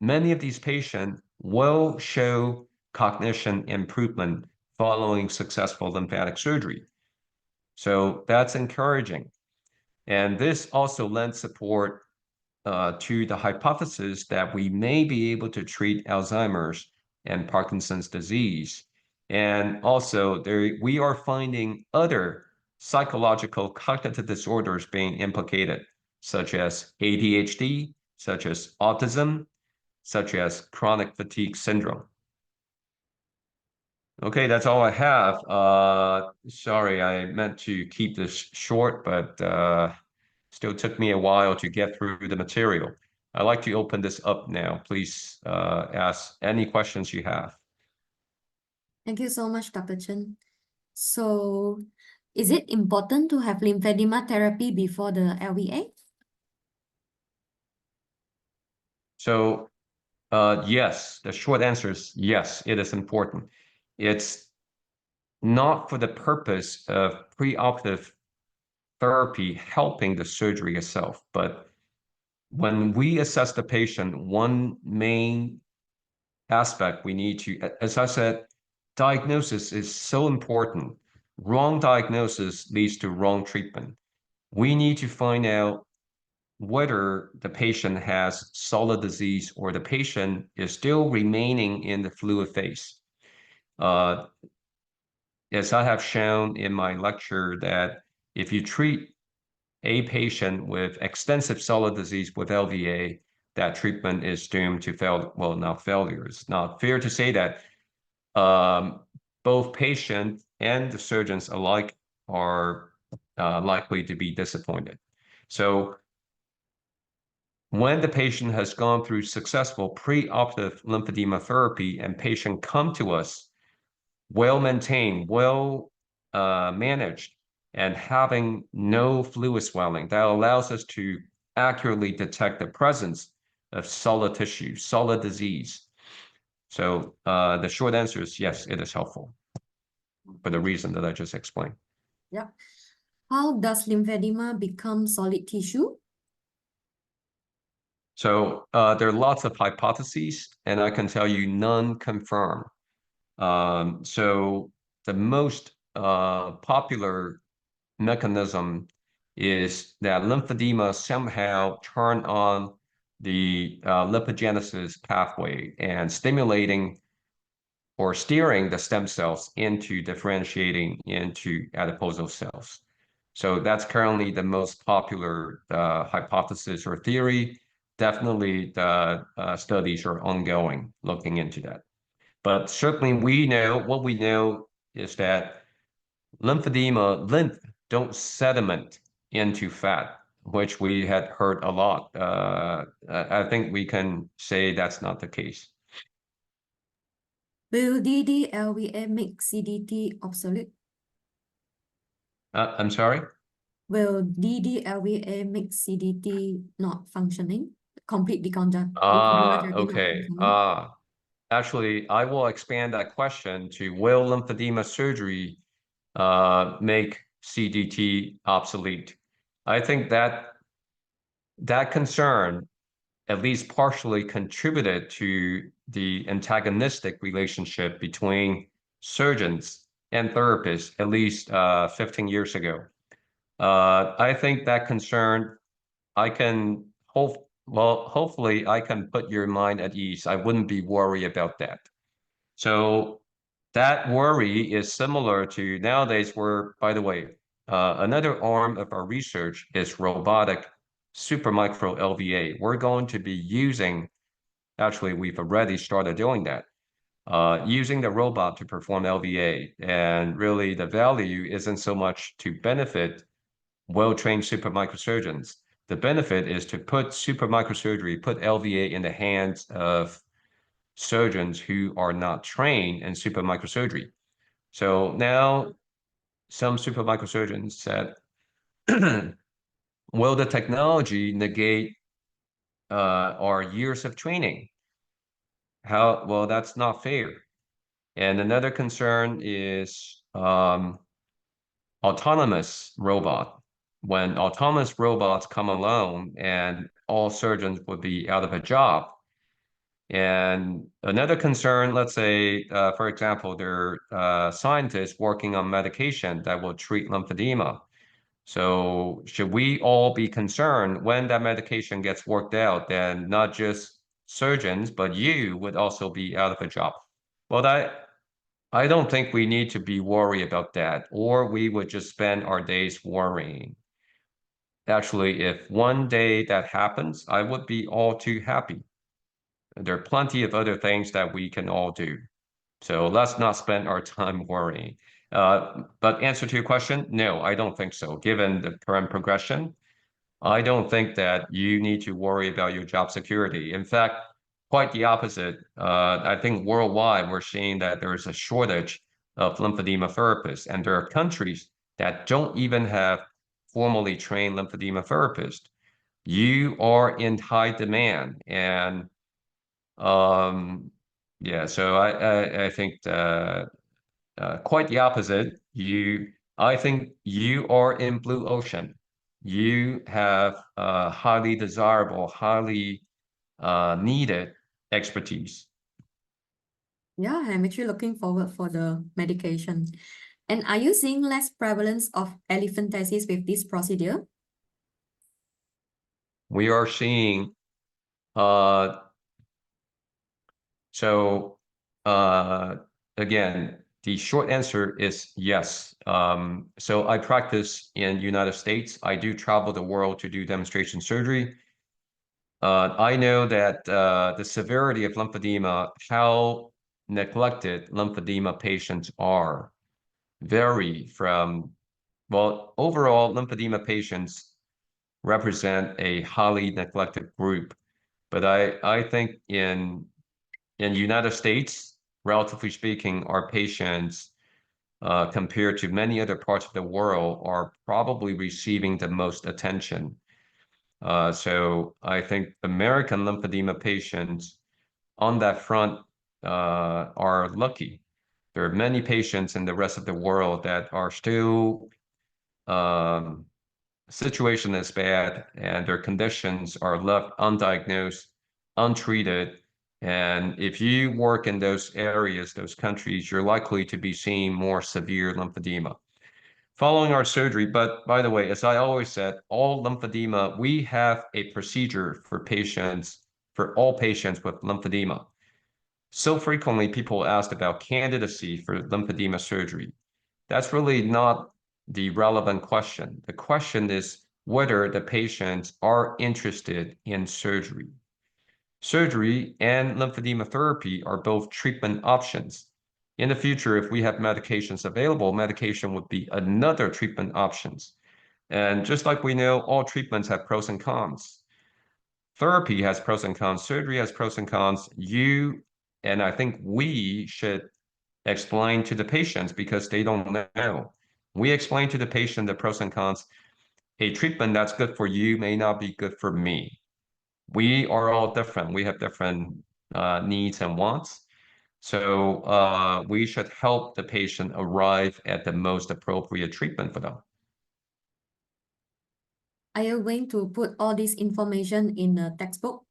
many of these patients will show cognition improvement following successful lymphatic surgery. So that's encouraging. And this also lends support to the hypothesis that we may be able to treat Alzheimer's and Parkinson's disease. And also, we are finding other psychological cognitive disorders being implicated, such as ADHD, such as autism, such as chronic fatigue syndrome. Okay, that's all I have. Sorry, I meant to keep this short, but still took me a while to get through the material. I'd like to open this up now. Please ask any questions you have. Thank you so much, Dr. Chen. So, is it important to have lymphedema therapy before the LVA? So, yes, the short answer is yes, it is important. It's not for the purpose of preoperative therapy helping the surgery itself, but when we assess the patient, one main aspect we need to, as I said, diagnosis is so important. Wrong diagnosis leads to wrong treatment. We need to find out whether the patient has solid disease or the patient is still remaining in the fluid phase. As I have shown in my lecture, that if you treat a patient with extensive solid disease with LVA, that treatment is doomed to fail. Well, not failure. It's not fair to say that both patient and the surgeons alike are likely to be disappointed. So when the patient has gone through successful preoperative lymphedema therapy and patient come to us well-maintained, well managed, and having no fluid swelling, that allows us to accurately detect the presence of solid tissue, solid disease. So the short answer is yes, it is helpful for the reason that I just explained. Yeah. How does lymphedema become solid tissue? So there are lots of hypotheses, and I can tell you none confirmed. So the most popular mechanism is that lymphedema somehow turn on the lipogenesis pathway and stimulating or steering the stem cells into differentiating into adipose cells. So that's currently the most popular hypothesis or theory. Definitely the studies are ongoing looking into that. But certainly what we know is that lymph don't sediment into fat, which we had heard a lot. I think we can say that's not the case. Will DD-LVA make CDT obsolete? I'm sorry? Will DD-LVA make CDT not functioning? Complete deconjunctival therapy not Okay. functioning? Actually, I will expand that question to will lymphedema surgery make CDT obsolete? I think that concern at least partially contributed to the antagonistic relationship between surgeons and therapists at least 15 years ago. I think that concern, hopefully I can put your mind at ease. I wouldn't be worried about that. So that worry is similar to nowadays where, by the way, another arm of our research is robotic supermicro LVA. We're going to be using, actually, we've already started doing that. using the robot to perform LVA. And really, the value isn't so much to benefit well-trained super microsurgeons. The benefit is to put super microsurgery, put LVA in the hands of surgeons who are not trained in super microsurgery. So now some super microsurgeons said, will the technology negate our years of training? How, well, that's not fair. And another concern is autonomous robot. When autonomous robots come along and all surgeons would be out of a job. And another concern, let's say, for example, there are scientists working on medication that will treat lymphedema. So should we all be concerned when that medication gets worked out, then not just surgeons, but you would also be out of a job? Well, I don't think we need to be worried about that, or we would just spend our days worrying. Actually, if one day that happens, I would be all too happy. There are plenty of other things that we can all do. So let's not spend our time worrying. But answer to your question, no, I don't think so. Given the current progression, I don't think that you need to worry about your job security. In fact, quite the opposite. I think worldwide, we're seeing that there is a shortage of lymphedema therapists, and there are countries that don't even have formally trained lymphedema therapists. You are in high demand, and yeah, so I think quite the opposite. I think you are in blue ocean. You have highly desirable, highly needed expertise. Yeah, I'm actually looking forward for the medication. And are you seeing less prevalence of elephantiasis with this procedure? We are seeing uh, so uh, again, the short answer is yes. So I practice in United States. I do travel the world to do demonstration surgery. I know that the severity of lymphedema, how neglected lymphedema patients are, vary from, well, overall, lymphedema patients represent a highly neglected group. But I think in United States, relatively speaking, our patients, compared to many other parts of the world, are probably receiving the most attention. So I think American lymphedema patients on that front are lucky. There are many patients in the rest of the world that are still situation is bad and their conditions are left undiagnosed, untreated. And if you work in those areas, those countries, you're likely to be seeing more severe lymphedema following our surgery. But by the way, as I always said, all lymphedema, we have a procedure for patients, for all patients with lymphedema. So frequently people asked about candidacy for lymphedema surgery. That's really not the relevant question. The question is whether the patients are interested in surgery. Surgery and lymphedema therapy are both treatment options. In the future, if we have medications available, medication would be another treatment options. And just like we know, all treatments have pros and cons. Therapy has pros and cons, surgery has pros and cons. You and I think we should explain to the patients because they don't know. We explain to the patient the pros and cons. A treatment that's good for you may not be good for me. We are all different. We have different needs and wants. So we should help the patient arrive at the most appropriate treatment for them. Are you going to put all this information in a textbook?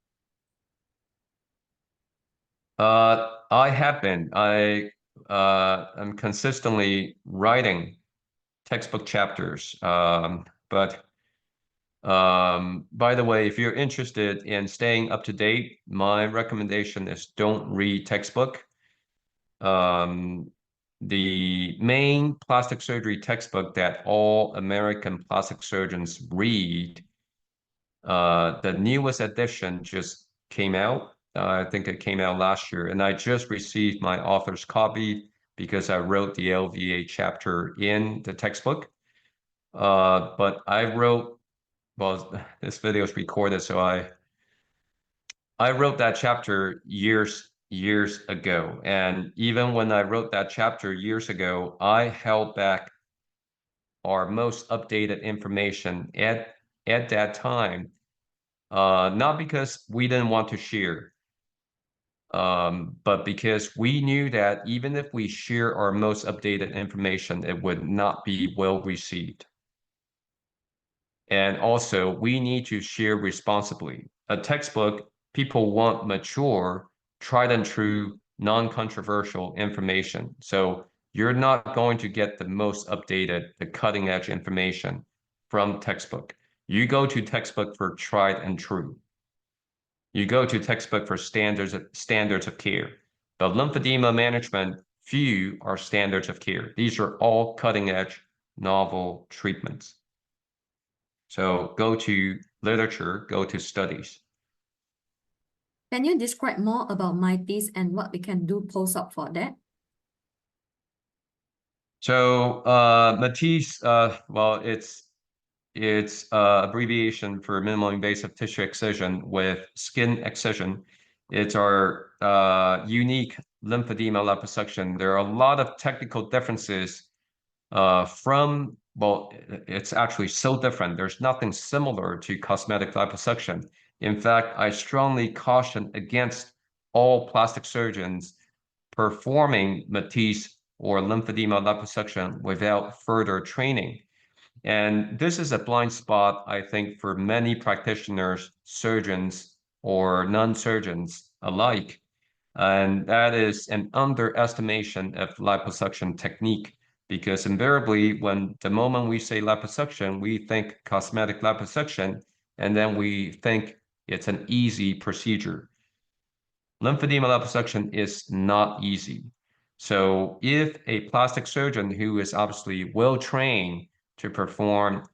I have been. I'm consistently writing textbook chapters. But by the way, if you're interested in staying up to date, my recommendation is don't read textbook. The main plastic surgery textbook that all American plastic surgeons read, the newest edition just came out. I think it came out last year, and I just received my author's copy because I wrote the LVA chapter in the textbook. But I wrote, well, this video is recorded, so I wrote that chapter years ago. And even when I wrote that chapter years ago, I held back our most updated information at that time, not because we didn't want to share, but because we knew that even if we share our most updated information, it would not be well received. And also, we need to share responsibly. A textbook, people want mature, tried and true, non-controversial information. So you're not going to get the most updated, the cutting edge information from textbook. You go to textbook for tried and true. You go to textbook for standards of care. But lymphedema management, few are standards of care. These are all cutting edge, novel treatments. So go to literature, go to studies. Can you describe more about MITESE and what we can do post-op for that? So MITESE, well, it's abbreviation for minimally invasive tissue excision with skin excision. It's our unique lymphedema liposuction. There are a lot of technical differences from, well, it's actually so different. There's nothing similar to cosmetic liposuction. In fact, I strongly caution against all plastic surgeons performing MITESE or lymphedema liposuction without further training. And this is a blind spot, I think, for many practitioners, surgeons, or non-surgeons alike. And that is an underestimation of liposuction technique, because invariably, when the moment we say liposuction, we think cosmetic liposuction, and then we think it's an easy procedure. Lymphedema liposuction is not easy. So if a plastic surgeon who is obviously well-trained to perform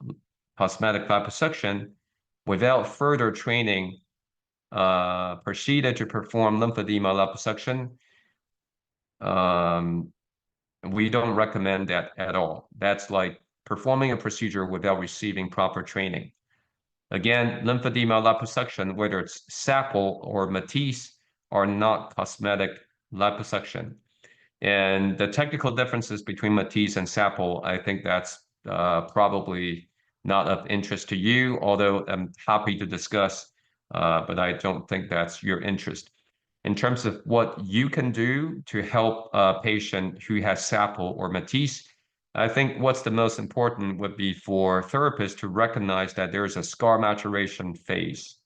cosmetic liposuction without further training proceeded to perform lymphedema liposuction, we don't recommend that at all. That's like performing a procedure without receiving proper training. Again, lymphedema liposuction, whether it's SAPL or MITESE, are not cosmetic liposuction. And the technical differences between MITESE and SAPL, I think that's probably not of interest to you, although I'm happy to discuss, but I don't think that's your interest. In terms of what you can do to help a patient who has SAPL or MITESE, I think what's the most important would be for therapists to recognize that there is a scar maturation phase.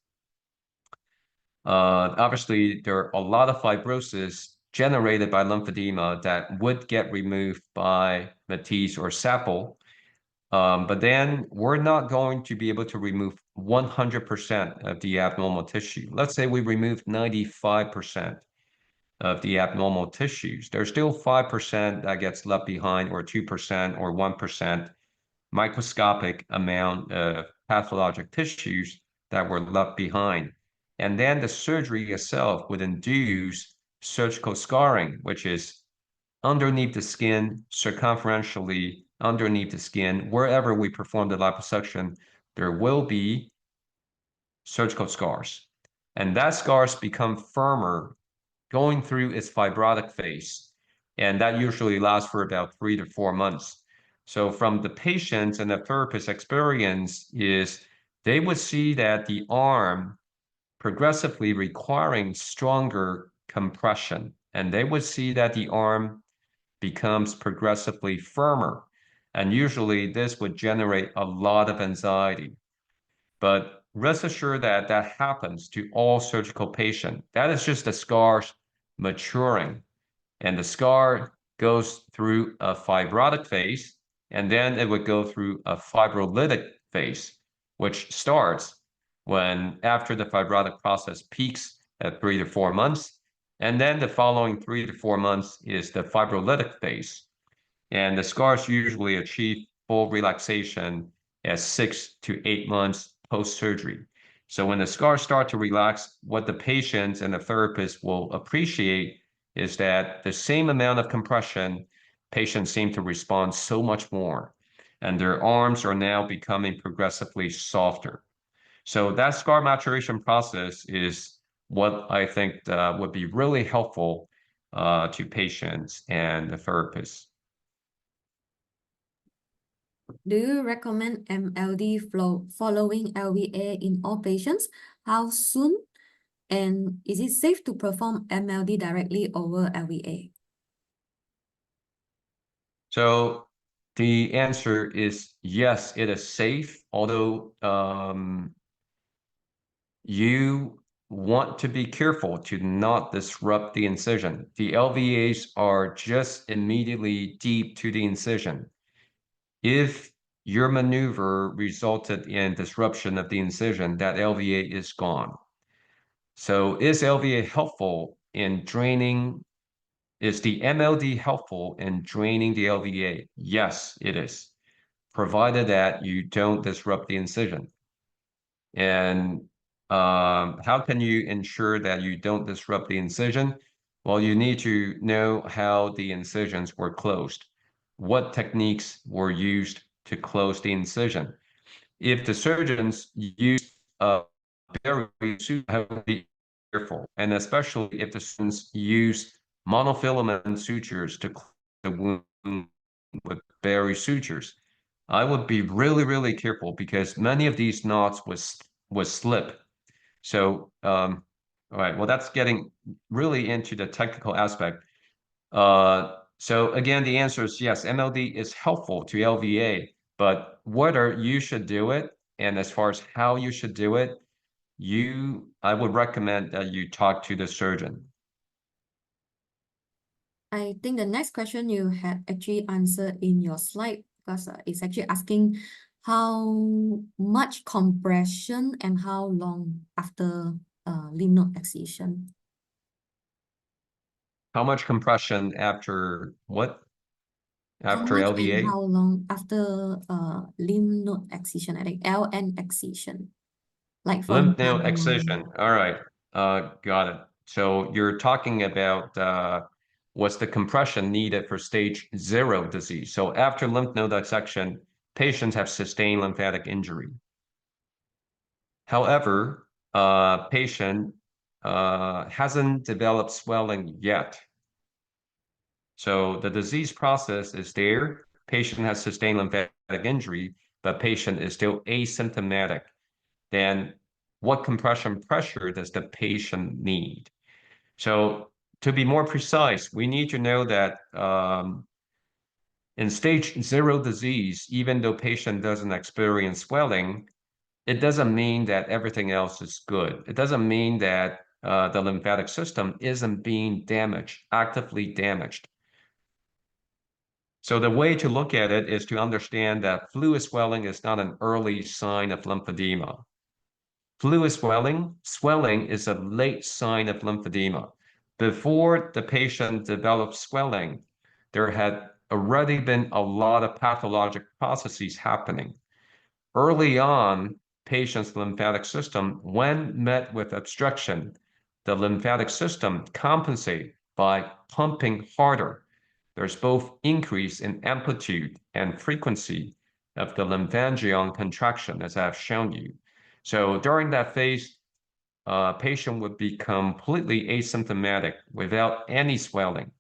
Obviously, there are a lot of fibrosis generated by lymphedema that would get removed by MITESE or SAPL, but then we're not going to be able to remove 100% of the abnormal tissue. Let's say we remove 95% of the abnormal tissues. There's still 5% that gets left behind, or 2% or 1% microscopic amount of pathologic tissues that were left behind. And then the surgery itself would induce surgical scarring, which is underneath the skin, circumferentially underneath the skin. Wherever we perform the liposuction, there will be surgical scars. And that scars become firmer going through its fibrotic phase. And that usually lasts for about 3 to 4 months. So from the patient's and the therapist's experience is they would see that the arm progressively requiring stronger compression. And they would see that the arm becomes progressively firmer. And usually this would generate a lot of anxiety. But rest assured that that happens to all surgical patients. That is just the scars maturing. And the scar goes through a fibrotic phase, and then it would go through a fibrolytic phase, which starts when after the fibrotic process peaks at 3 to 4 months. And then the following 3 to 4 months is the fibrolytic phase. And the scars usually achieve full relaxation at 6 to 8 months post-surgery. So when the scars start to relax, what the patients and the therapist will appreciate is that the same amount of compression, patients seem to respond so much more, and their arms are now becoming progressively softer. So that scar maturation process is what I think would be really helpful to patients and the therapists. Do you recommend MLD following LVA in all patients? How soon? And is it safe to perform MLD directly over LVA? So the answer is yes, it is safe, although you want to be careful to not disrupt the incision. The LVAs are just immediately deep to the incision. If your maneuver resulted in disruption of the incision, that LVA is gone. So is LVA helpful in draining? Is the MLD helpful in draining the LVA? Yes, it is, provided that you don't disrupt the incision. And how can you ensure that you don't disrupt the incision? Well, you need to know how the incisions were closed. What techniques were used to close the incision? If the surgeons use very have to be careful, and especially if the surgeons use monofilament sutures to close the wound with Berry sutures, I would be really, really careful because many of these knots was slip. So, all right, well, that's getting really into the technical aspect. So again, the answer is yes, MLD is helpful to LVA, but whether you should do it, and as far as how you should do it, I would recommend that you talk to the surgeon. I think the next question you had actually answered in your slide because it's actually asking how much compression and how long after lymph node excision. How much compression after what? How After much and LVA? how long after lymph node excision, I think LN excision, like for Lymph node melanoma. excision. All right. Got it. So you're talking about what's the compression needed for stage 0 disease. So after lymph node dissection, patients have sustained lymphatic injury. However, patient hasn't developed swelling yet. So the disease process is there. Patient has sustained lymphatic injury, but patient is still asymptomatic. Then what compression pressure does the patient need? So to be more precise, we need to know that in stage 0 disease, even though patient doesn't experience swelling, it doesn't mean that everything else is good. It doesn't mean that the lymphatic system isn't being damaged, actively damaged. So the way to look at it is to understand that fluid swelling is not an early sign of lymphedema. Fluid swelling is a late sign of lymphedema. Before the patient developed swelling, there had already been a lot of pathologic processes happening. Early on, patient's lymphatic system, when met with obstruction, the lymphatic system compensate by pumping harder. There's both increase in amplitude and frequency of the lymphangion contraction, as I've shown you. So during that phase, patient would be completely asymptomatic without any swelling.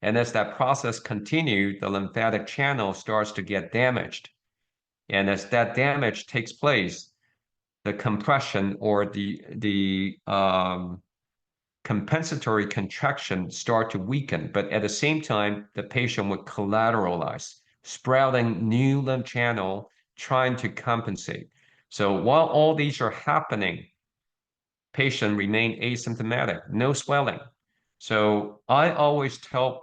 And as that process continued, the lymphatic channel starts to get damaged. And as that damage takes place, the compression or the compensatory contraction start to weaken. But at the same time, the patient would collateralize, sprouting new lymph channel, trying to compensate. So while all these are happening, patient remain asymptomatic, no swelling. So I always tell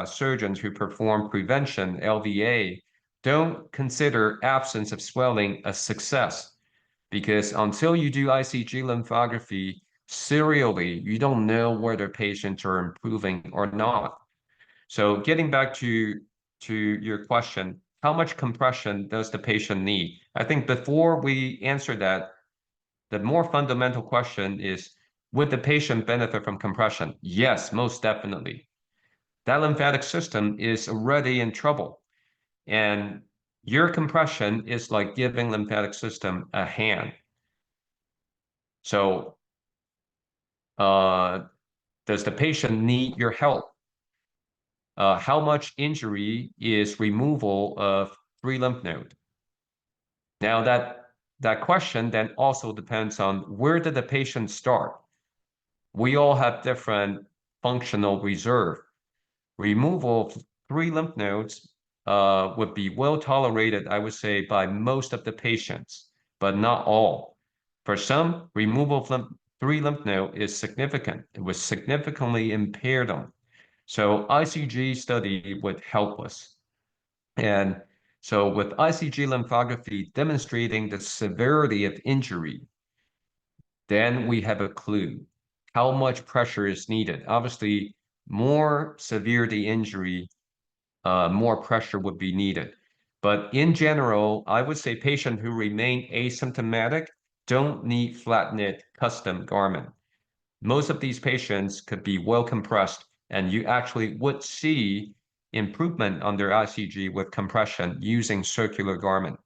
surgeons who perform prevention LVA, don't consider absence of swelling a success because until you do ICG lymphography serially, you don't know whether patients are improving or not. So getting back to your question, how much compression does the patient need? I think before we answer that, the more fundamental question is, would the patient benefit from compression? Yes, most definitely. That lymphatic system is already in trouble. And your compression is like giving lymphatic system a hand. So does the patient need your help? How much injury is removal of 3 lymph node? Now that question then also depends on where did the patient start? We all have different functional reserve. Removal of 3 lymph nodes would be well tolerated, I would say, by most of the patients, but not all. For some, removal of 3 lymph node is significant. It would significantly impair them. So ICG study would help us. And so with ICG lymphography demonstrating the severity of injury, then we have a clue how much pressure is needed. Obviously, more severe the injury, more pressure would be needed. But in general, I would say patients who remain asymptomatic don't need flat knit custom garment. Most of these patients could be well compressed, and you actually would see improvement on their ICG with compression using circular garment.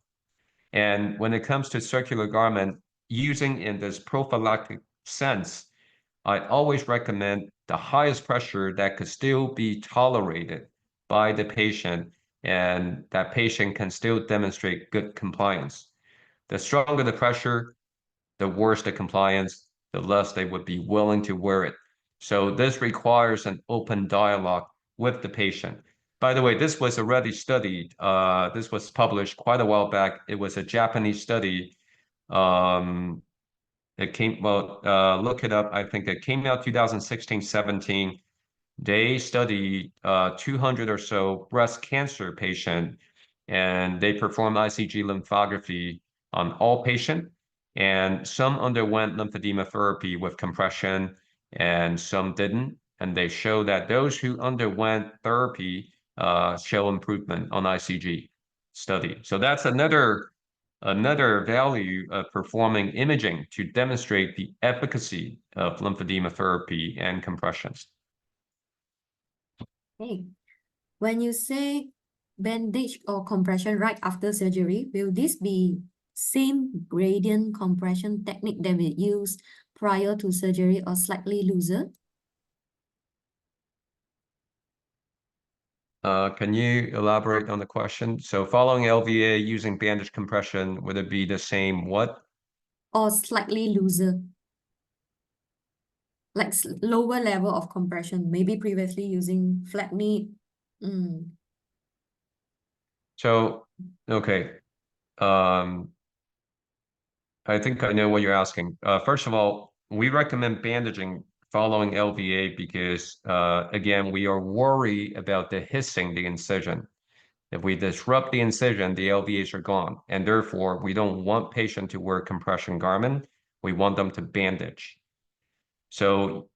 And when it comes to circular garment, using in this prophylactic sense, I always recommend the highest pressure that could still be tolerated by the patient, and that patient can still demonstrate good compliance. The stronger the pressure, the worse the compliance, the less they would be willing to wear it. So this requires an open dialogue with the patient. By the way, this was already studied. This was published quite a while back. It was a Japanese study. Look it up. I think it came out 2016-17. They studied 200 or so breast cancer patients, and they performed ICG lymphography on all patients. And some underwent lymphedema therapy with compression, and some didn't. And they show that those who underwent therapy show improvement on ICG study. So that's another value of performing imaging to demonstrate the efficacy of lymphedema therapy and compressions. Hey, when you say bandage or compression right after surgery, will this be same gradient compression technique that we used prior to surgery or slightly looser? Can you elaborate on the question? So following LVA using bandage compression, would it be the same what? Or slightly looser? Like lower level of compression, maybe previously using flat knee. So, okay. I think I know what you're asking. First of all, we recommend bandaging following LVA because, again, we are worried about the hissing the incision. If we disrupt the incision, the LVAs are gone. And therefore, we don't want patient to wear compression garment. We want them to bandage. So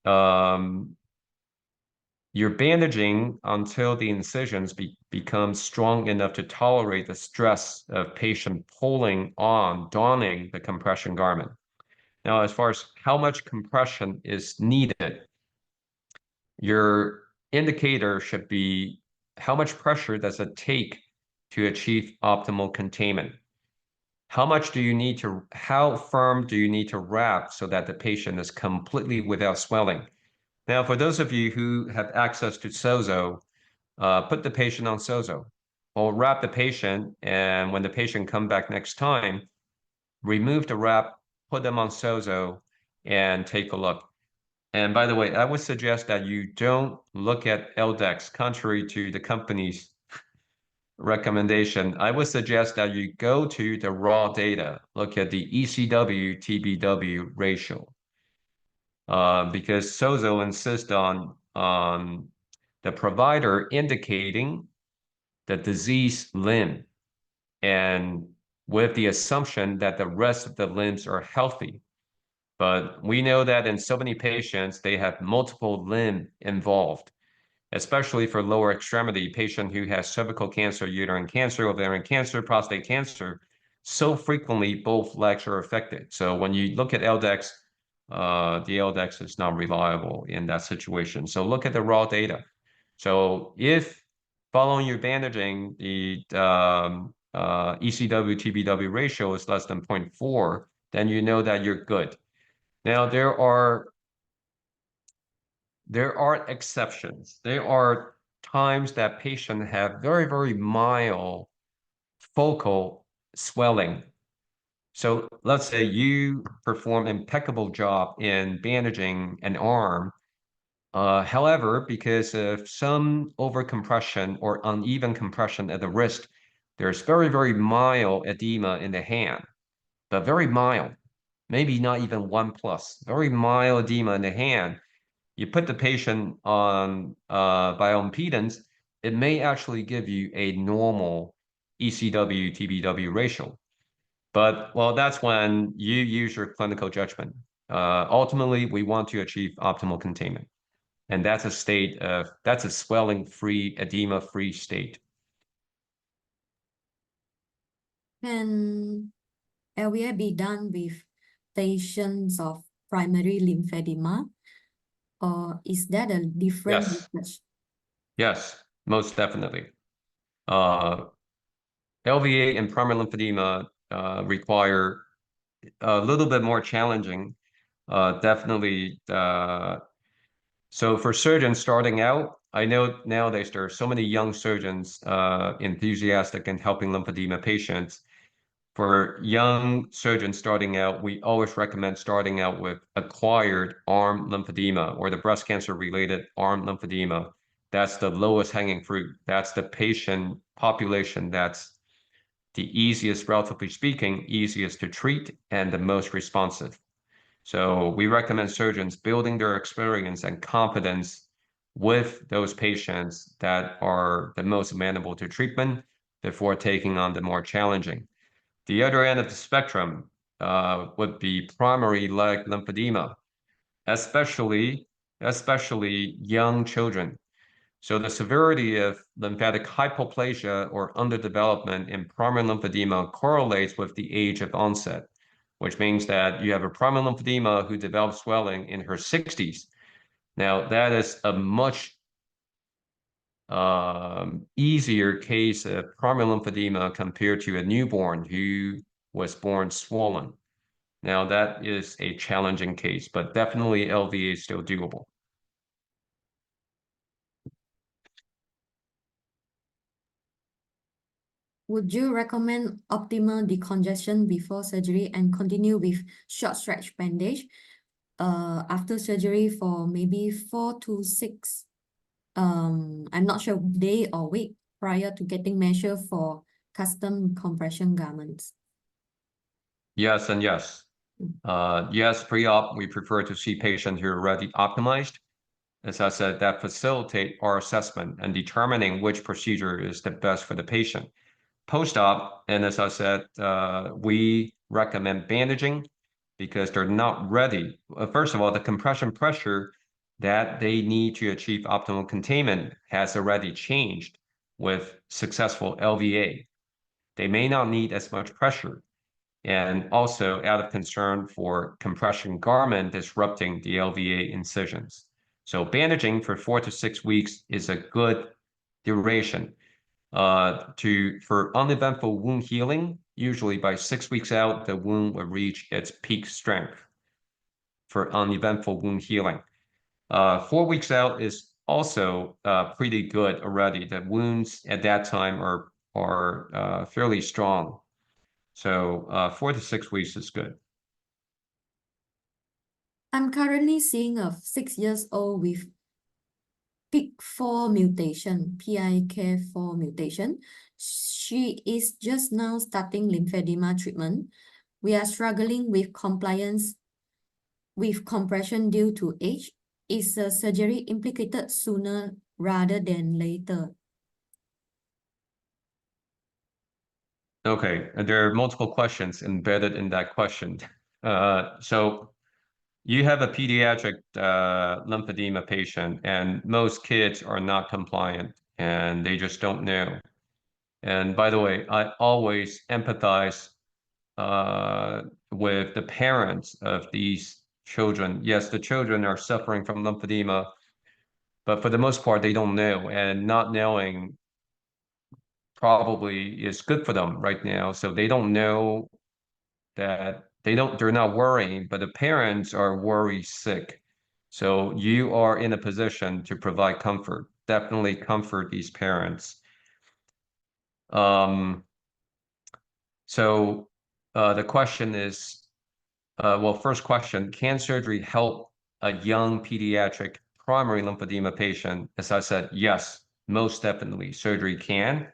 you're bandaging until the incisions become strong enough to tolerate the stress of patient pulling on, donning the compression garment. Now, as far as how much compression is needed, your indicator should be how much pressure does it take to achieve optimal containment? How firm do you need to wrap so that the patient is completely without swelling? Now, for those of you who have access to Sozo, put the patient on Sozo, or wrap the patient, and when the patient come back next time, remove the wrap, put them on Sozo, and take a look. And by the way, I would suggest that you don't look at LDEX, contrary to the company's recommendation. I would suggest that you go to the raw data, look at the ECW TBW ratio, because Sozo insists on the provider indicating the disease limb, and with the assumption that the rest of the limbs are healthy. But we know that in so many patients, they have multiple limb involved, especially for lower extremity patient who has cervical cancer, uterine cancer, ovarian cancer, prostate cancer. so frequently both legs are affected. So when you look at LDEX, the LDEX is not reliable in that situation. So look at the raw data. So if following your bandaging, the ECW TBW ratio is less than 0.4, then you know that you're good. Now there are exceptions. There are times that patients have very, very mild focal swelling. So let's say you perform impeccable job in bandaging an arm. However, because of some overcompression or uneven compression at the wrist, there's very, very mild edema in the hand, but very mild, maybe not even 1+, very mild edema in the hand. You put the patient on bioimpedance, it may actually give you a normal ECW TBW ratio. But well, that's when you use your clinical judgment. Ultimately, we want to achieve optimal containment. And that's a swelling-free, edema-free state. Can LVA be done with patients of primary lymphedema, or is that a different Yes, research? yes, most definitely. LVA and primary lymphedema require a little bit more challenging. Definitely. So for surgeons starting out, I know nowadays there are so many young surgeons enthusiastic in helping lymphedema patients. For young surgeons starting out, we always recommend starting out with acquired arm lymphedema or the breast cancer related arm lymphedema. That's the lowest hanging fruit. That's the patient population that's the easiest, relatively speaking, easiest to treat and the most responsive. So we recommend surgeons building their experience and confidence with those patients that are the most amenable to treatment before taking on the more challenging. The other end of the spectrum would be primary leg lymphedema, especially young children. So the severity of lymphatic hypoplasia or underdevelopment in primary lymphedema correlates with the age of onset, which means that you have a primary lymphedema who developed swelling in her 60s. Now, that is a much easier case of primary lymphedema compared to a newborn who was born swollen. Now, that is a challenging case, but definitely LVA is still doable. Would you recommend optimal decongestion before surgery and continue with short stretch bandage after surgery for maybe 4 to 6, I'm not sure, day or week prior to getting measured for custom compression garments? Yes and yes. Yes, pre-op, we prefer to see patients who are already optimized. As I said, that facilitate our assessment and determining which procedure is the best for the patient. Post-op, and as I said, we recommend bandaging because they're not ready. First of all, the compression pressure that they need to achieve optimal containment has already changed with successful LVA. They may not need as much pressure. And also out of concern for compression garment disrupting the LVA incisions. So bandaging for 4 to 6 weeks is a good duration. For uneventful wound healing, usually by 6 weeks out, the wound will reach its peak strength for uneventful wound healing. 4 weeks out is also pretty good already. The wounds at that time are fairly strong. So 4 to 6 weeks is good. I'm currently seeing a 6 years old with PIK4 mutation, PIK4 mutation. She is just now starting lymphedema treatment. We are struggling with compliance with compression due to age. Is the surgery implicated sooner rather than later? Okay, and there are multiple questions embedded in that question. So you have a pediatric lymphedema patient, and most kids are not compliant, and they just don't know. And by the way, I always empathize with the parents of these children. Yes, the children are suffering from lymphedema, but for the most part, they don't know, and not knowing probably is good for them right now. So they don't know that they're not worrying, but the parents are worry sick. So you are in a position to provide comfort. Definitely comfort these parents. So the question is, well, first question, can surgery help a young pediatric primary lymphedema patient? As I said, yes, most definitely surgery can.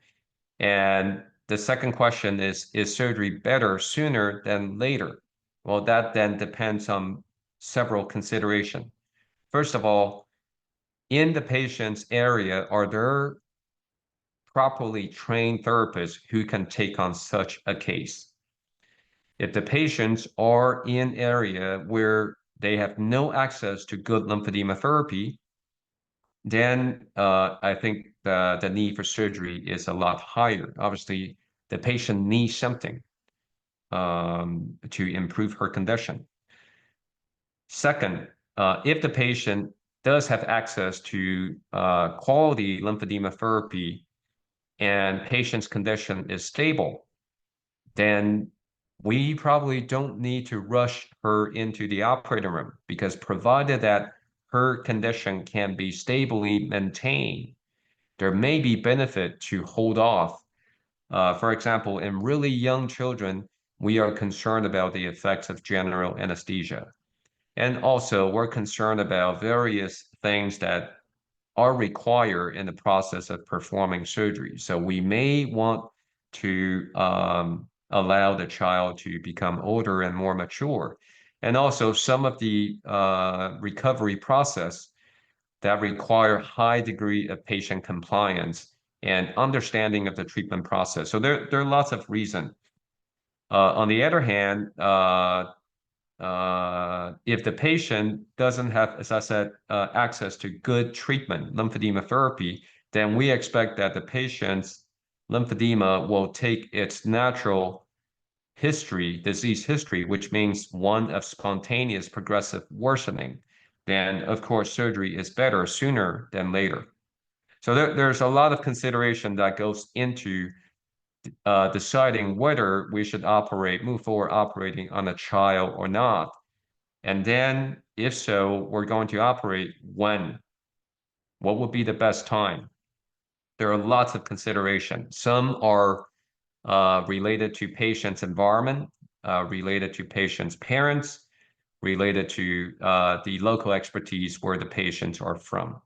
And the second question is surgery better sooner than later? Well, that then depends on several considerations. First of all, in the patient's area, are there properly trained therapists who can take on such a case? If the patients are in area where they have no access to good lymphedema therapy, then I think the need for surgery is a lot higher. Obviously, the patient needs something to improve her condition. Second, if the patient does have access to quality lymphedema therapy and patient's condition is stable, then we probably don't need to rush her into the operating room, because provided that her condition can be stably maintained, there may be benefit to hold off. For example, in really young children, we are concerned about the effects of general anesthesia. And also, we're concerned about various things that are required in the process of performing surgery. So we may want to allow the child to become older and more mature. And also some of the recovery process that require high degree of patient compliance and understanding of the treatment process. So there are lots of reasons. On the other hand, if the patient doesn't have, as I said, access to good treatment, lymphedema therapy, then we expect that the patient's lymphedema will take its natural history, disease history, which means one of spontaneous progressive worsening. Then, of course, surgery is better sooner than later. So there's a lot of consideration that goes into deciding whether we should move forward operating on a child or not. And then, if so, we're going to operate when? What would be the best time? There are lots of considerations. Some are related to patient's environment, related to patient's parents, related to the local expertise where the patients are from.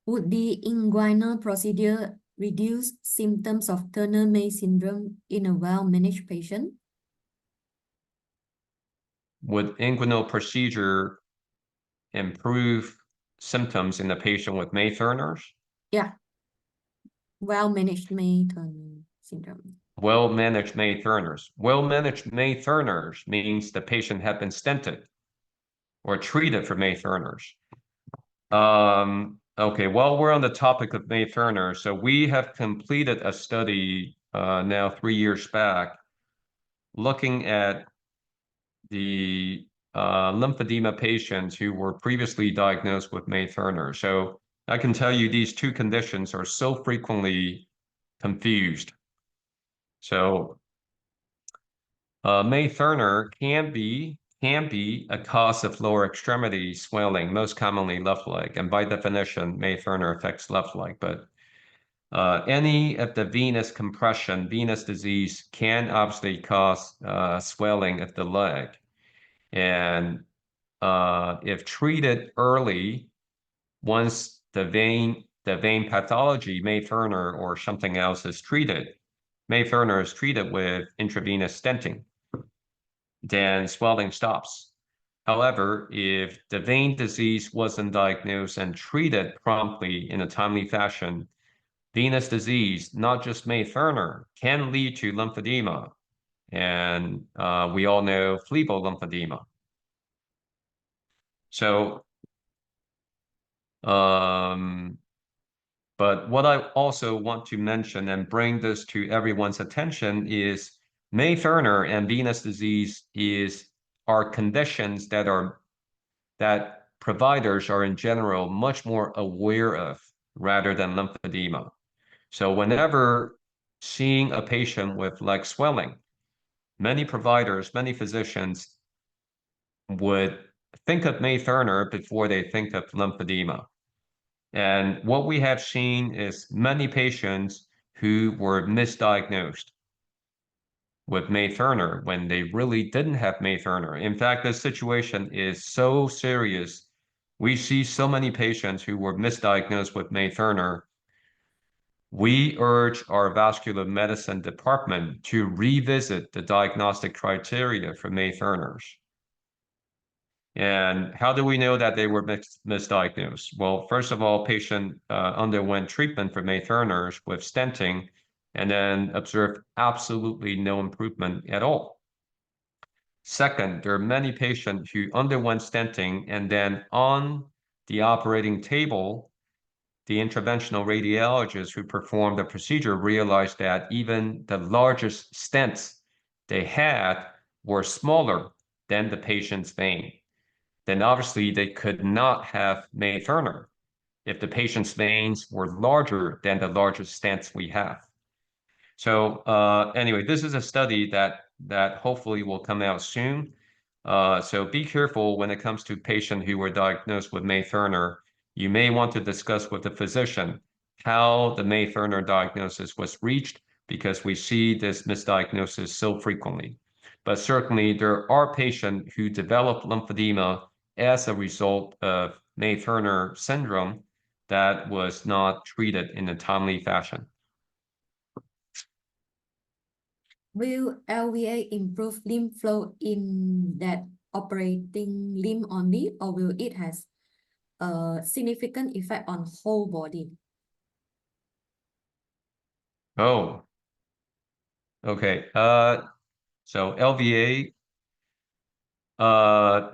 Would the inguinal procedure reduce symptoms of Turner-May syndrome in a well-managed patient? Would inguinal procedure improve symptoms in the patient with May-Thurner's? Yeah, well-managed May-Turner syndrome. Well-managed May-Thurner's. Well-managed May-Thurner's means the patient had been stented or treated for May-Thurner's. Okay, while we're on the topic of May-Thurner, so we have completed a study now 3 years back looking at the lymphedema patients who were previously diagnosed with May-Thurner. So I can tell you these two conditions are so frequently confused. So May-Thurner can be a cause of lower extremity swelling, most commonly left leg. And by definition, May-Thurner affects left leg. But any of the venous compression, venous disease can obviously cause swelling of the leg. And if treated early, once the vein pathology, May-Thurner or something else is treated, May-Thurner is treated with intravenous stenting, then swelling stops. However, if the vein disease wasn't diagnosed and treated promptly in a timely fashion, venous disease, not just May-Thurner, can lead to lymphedema. And we all know phlebo lymphedema. So But what I also want to mention and bring this to everyone's attention is May-Thurner and venous disease are conditions that providers are in general much more aware of rather than lymphedema. So whenever seeing a patient with leg swelling, many providers, many physicians would think of May-Thurner before they think of lymphedema. And what we have seen is many patients who were misdiagnosed with May-Thurner when they really didn't have May-Thurner. In fact, this situation is so serious. We see so many patients who were misdiagnosed with May-Thurner. We urge our vascular medicine department to revisit the diagnostic criteria for May-Thurners. And how do we know that they were misdiagnosed? Well, first of all, patient underwent treatment for May-Thurners with stenting and then observed absolutely no improvement at all. Second, there are many patients who underwent stenting and then on the operating table, the interventional radiologist who performed the procedure realized that even the largest stents they had were smaller than the patient's vein. Then obviously they could not have May-Thurner if the patient's veins were larger than the largest stents we have. So anyway, this is a study that hopefully will come out soon. So be careful when it comes to patients who were diagnosed with May-Thurner. You may want to discuss with the physician how the May-Thurner diagnosis was reached because we see this misdiagnosis so frequently. But certainly there are patients who develop lymphedema as a result of May-Thurner syndrome that was not treated in a timely fashion. Will LVA improve lymph flow in that operating limb only, or will it has a significant effect on whole body? Oh, okay. So LVA, LVA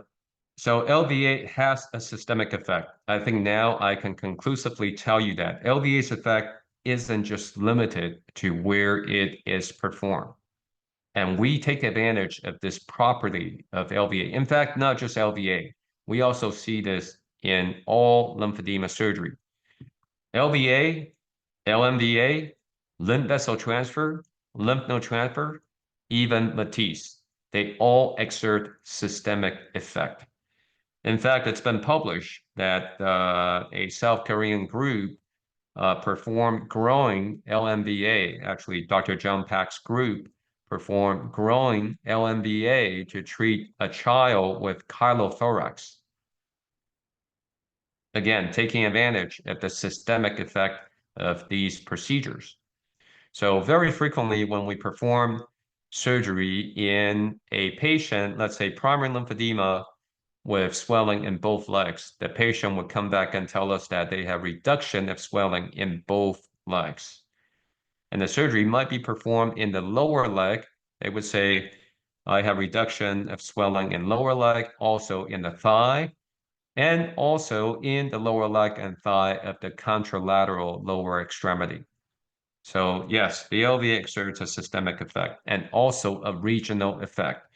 has a systemic effect. I think now I can conclusively tell you that LVA's effect isn't just limited to where it is performed. And we take advantage of this property of LVA. In fact, not just LVA. We also see this in all lymphedema surgery. LVA, LMVA, lymph vessel transfer, lymph node transfer, even MITESE. They all exert systemic effect. In fact, it's been published that a South Korean group performed growing LMVA. Actually, Dr. John Pak's group performed growing LMVA to treat a child with chylothorax. Again, taking advantage of the systemic effect of these procedures. So very frequently when we perform surgery in a patient, let's say primary lymphedema with swelling in both legs, the patient would come back and tell us that they have reduction of swelling in both legs. And the surgery might be performed in the lower leg. They would say, I have reduction of swelling in lower leg, also in the thigh, and also in the lower leg and thigh of the contralateral lower extremity. So yes, the LVA exerts a systemic effect and also a regional effect.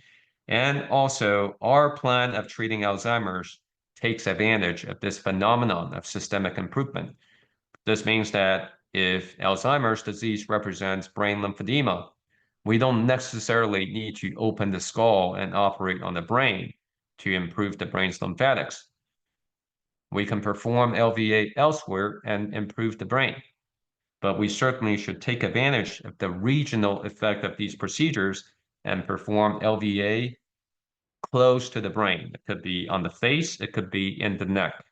And also our plan of treating Alzheimer's takes advantage of this phenomenon of systemic improvement. This means that if Alzheimer's disease represents brain lymphedema, we don't necessarily need to open the skull and operate on the brain to improve the brain's lymphatics. We can perform LVA elsewhere and improve the brain. But we certainly should take advantage of the regional effect of these procedures and perform LVA close to the brain. It could be on the face, it could be in the neck.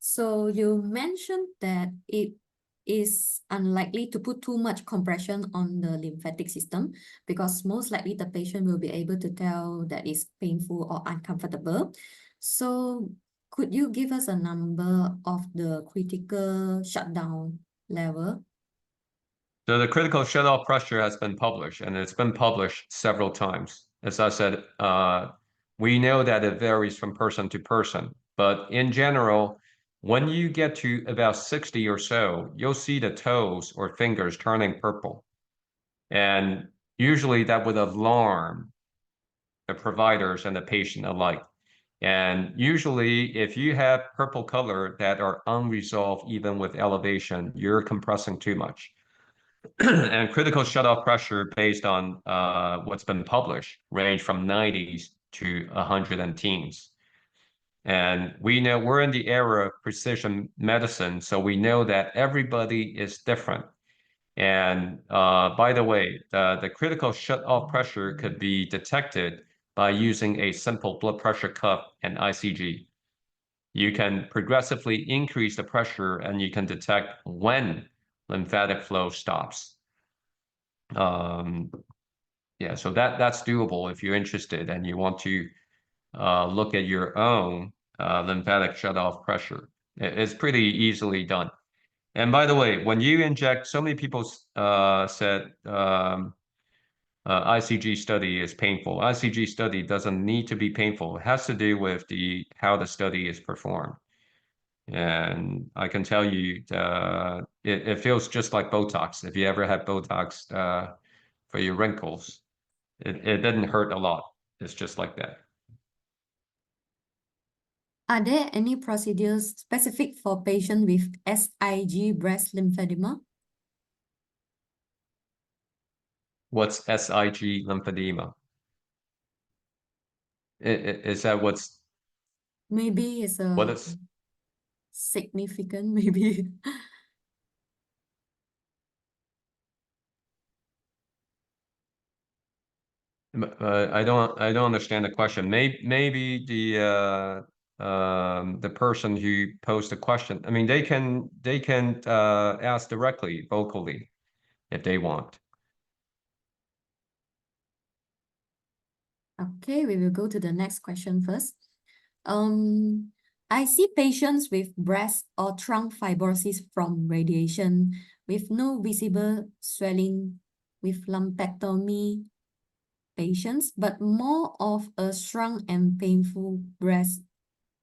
So you mentioned that it is unlikely to put too much compression on the lymphatic system because most likely the patient will be able to tell that it's painful or uncomfortable. So could you give us a number of the critical shutdown level? So the critical shutoff pressure has been published, and it's been published several times. As I said, we know that it varies from person to person. But in general, when you get to about 60 or so, you'll see the toes or fingers turning purple. And usually that would alarm the providers and the patient alike. And usually, if you have purple color that are unresolved, even with elevation, you're compressing too much. And critical shutoff pressure based on what's been published range from 90s to 100 and teens. And we know we're in the era of precision medicine, so we know that everybody is different. And by the way, the critical shutoff pressure could be detected by using a simple blood pressure cuff and ICG. You can progressively increase the pressure and you can detect when lymphatic flow stops. Yeah, so that's doable if you're interested and you want to look at your own lymphatic shutoff pressure. It's pretty easily done. And by the way, when you inject, so many people said ICG study is painful. ICG study doesn't need to be painful. It has to do with how the study is performed. And I can tell you, it feels just like Botox. If you ever had Botox for your wrinkles, it didn't hurt a lot. It's just like that. Are there any procedures specific for patients with SIG breast lymphedema? What's SIG lymphedema? Is that what's Maybe it's what a is? significant, maybe. I don't understand the question. Maybe the person who posed the question. I mean, they can ask directly vocally if they want. Okay, we will go to the next question first. I see patients with breast or trunk fibrosis from radiation with no visible swelling with lumpectomy patients, but more of a shrunk and painful breast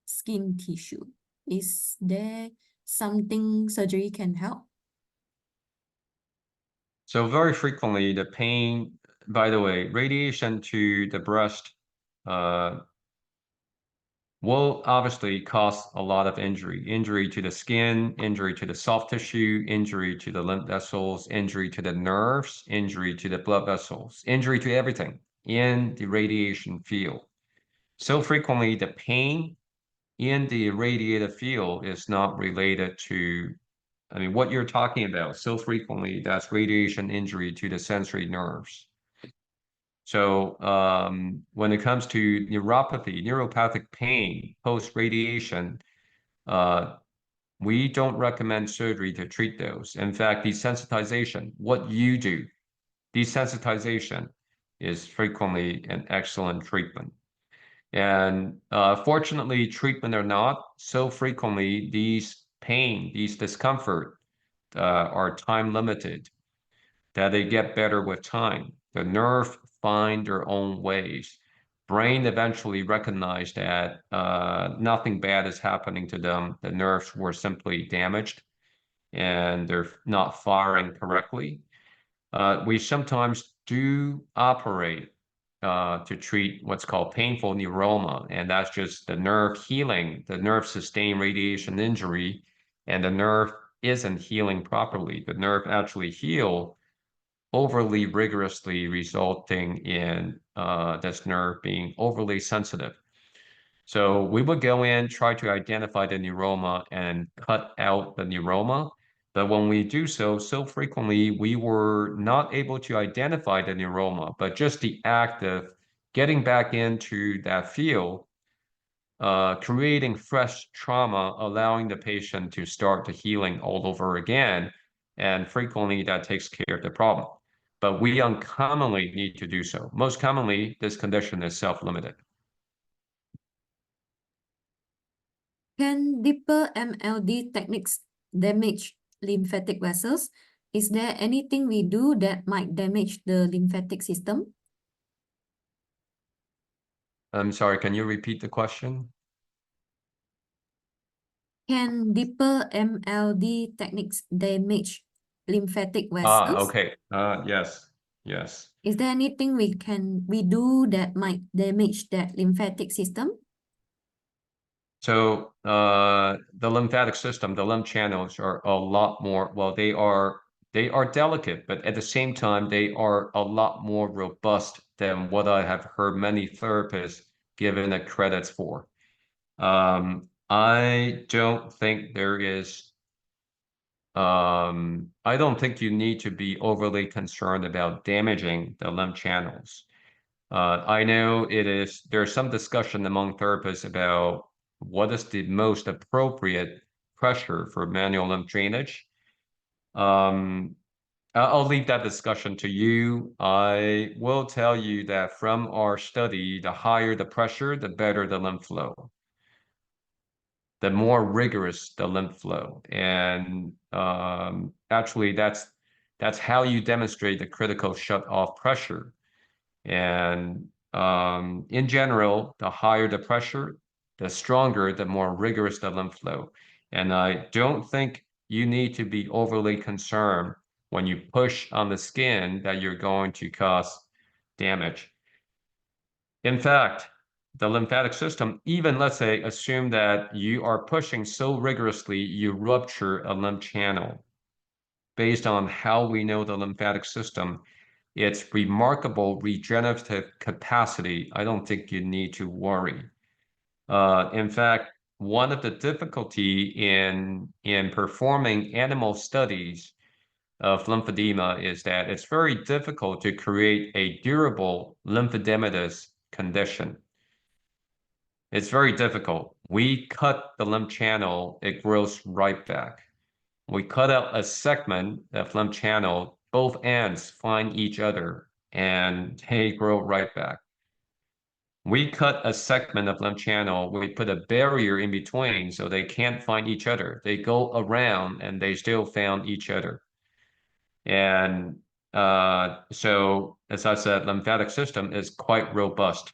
skin tissue. Is there something surgery can help? So very frequently the pain, by the way, radiation to the breast will obviously cause a lot of injury to the skin, injury to the soft tissue, injury to the lymph vessels, injury to the nerves, injury to the blood vessels, injury to everything in the radiation field. So frequently the pain in the irradiated field is not related to, I mean, what you're talking about so frequently, that's radiation injury to the sensory nerves. So when it comes to neuropathy, neuropathic pain post-radiation, we don't recommend surgery to treat those. In fact, desensitization, what you do, desensitization is frequently an excellent treatment. And fortunately, treatment or not, so frequently these pain, these discomfort are time limited, that they get better with time. The nerve find their own ways. Brain eventually recognized that nothing bad is happening to them. The nerves were simply damaged and they're not firing correctly. We sometimes do operate to treat what's called painful neuroma, and that's just the nerve healing. The nerve sustained radiation injury, and the nerve isn't healing properly. The nerve actually healed overly rigorously, resulting in this nerve being overly sensitive. So we would go in, try to identify the neuroma and cut out the neuroma. But when we do so, so frequently, we were not able to identify the neuroma, but just the act of getting back into that field, creating fresh trauma, allowing the patient to start the healing all over again. And frequently that takes care of the problem. But we uncommonly need to do so. Most commonly, this condition is self-limited. Can deeper MLD techniques damage lymphatic vessels? Is there anything we do that might damage the lymphatic system? I'm sorry, can you repeat the question? Can deeper MLD techniques damage lymphatic vessels? Okay. Yes. Is there anything we do that might damage that lymphatic system? So the lymphatic system, the lymph channels are a lot more, well, they are delicate, but at the same time, they are a lot more robust than what I have heard many therapists given the credits for. I don't think I don't think you need to be overly concerned about damaging the lymph channels. I know there's some discussion among therapists about what is the most appropriate pressure for manual lymph drainage. Um, I'll leave that discussion to you. I will tell you that from our study, the higher the pressure, the better the lymph flow, the more rigorous the lymph flow. And actually, that's how you demonstrate the critical shut-off pressure. And in general, the higher the pressure, the stronger, the more rigorous the lymph flow. And I don't think you need to be overly concerned when you push on the skin that you're going to cause damage. In fact, the lymphatic system, even let's say, assume that you are pushing so rigorously, you rupture a lymph channel. Based on how we know the lymphatic system, its remarkable regenerative capacity, I don't think you need to worry. In fact, one of the difficulty in performing animal studies of lymphedema is that it's very difficult to create a durable lymphedematous condition. It's very difficult. We cut the lymph channel, it grows right back. We cut out a segment of lymph channel, both ends find each other and they grow right back. We cut a segment of lymph channel, we put a barrier in between so they can't find each other. They go around and they still found each other. And so, as I said, lymphatic system is quite robust.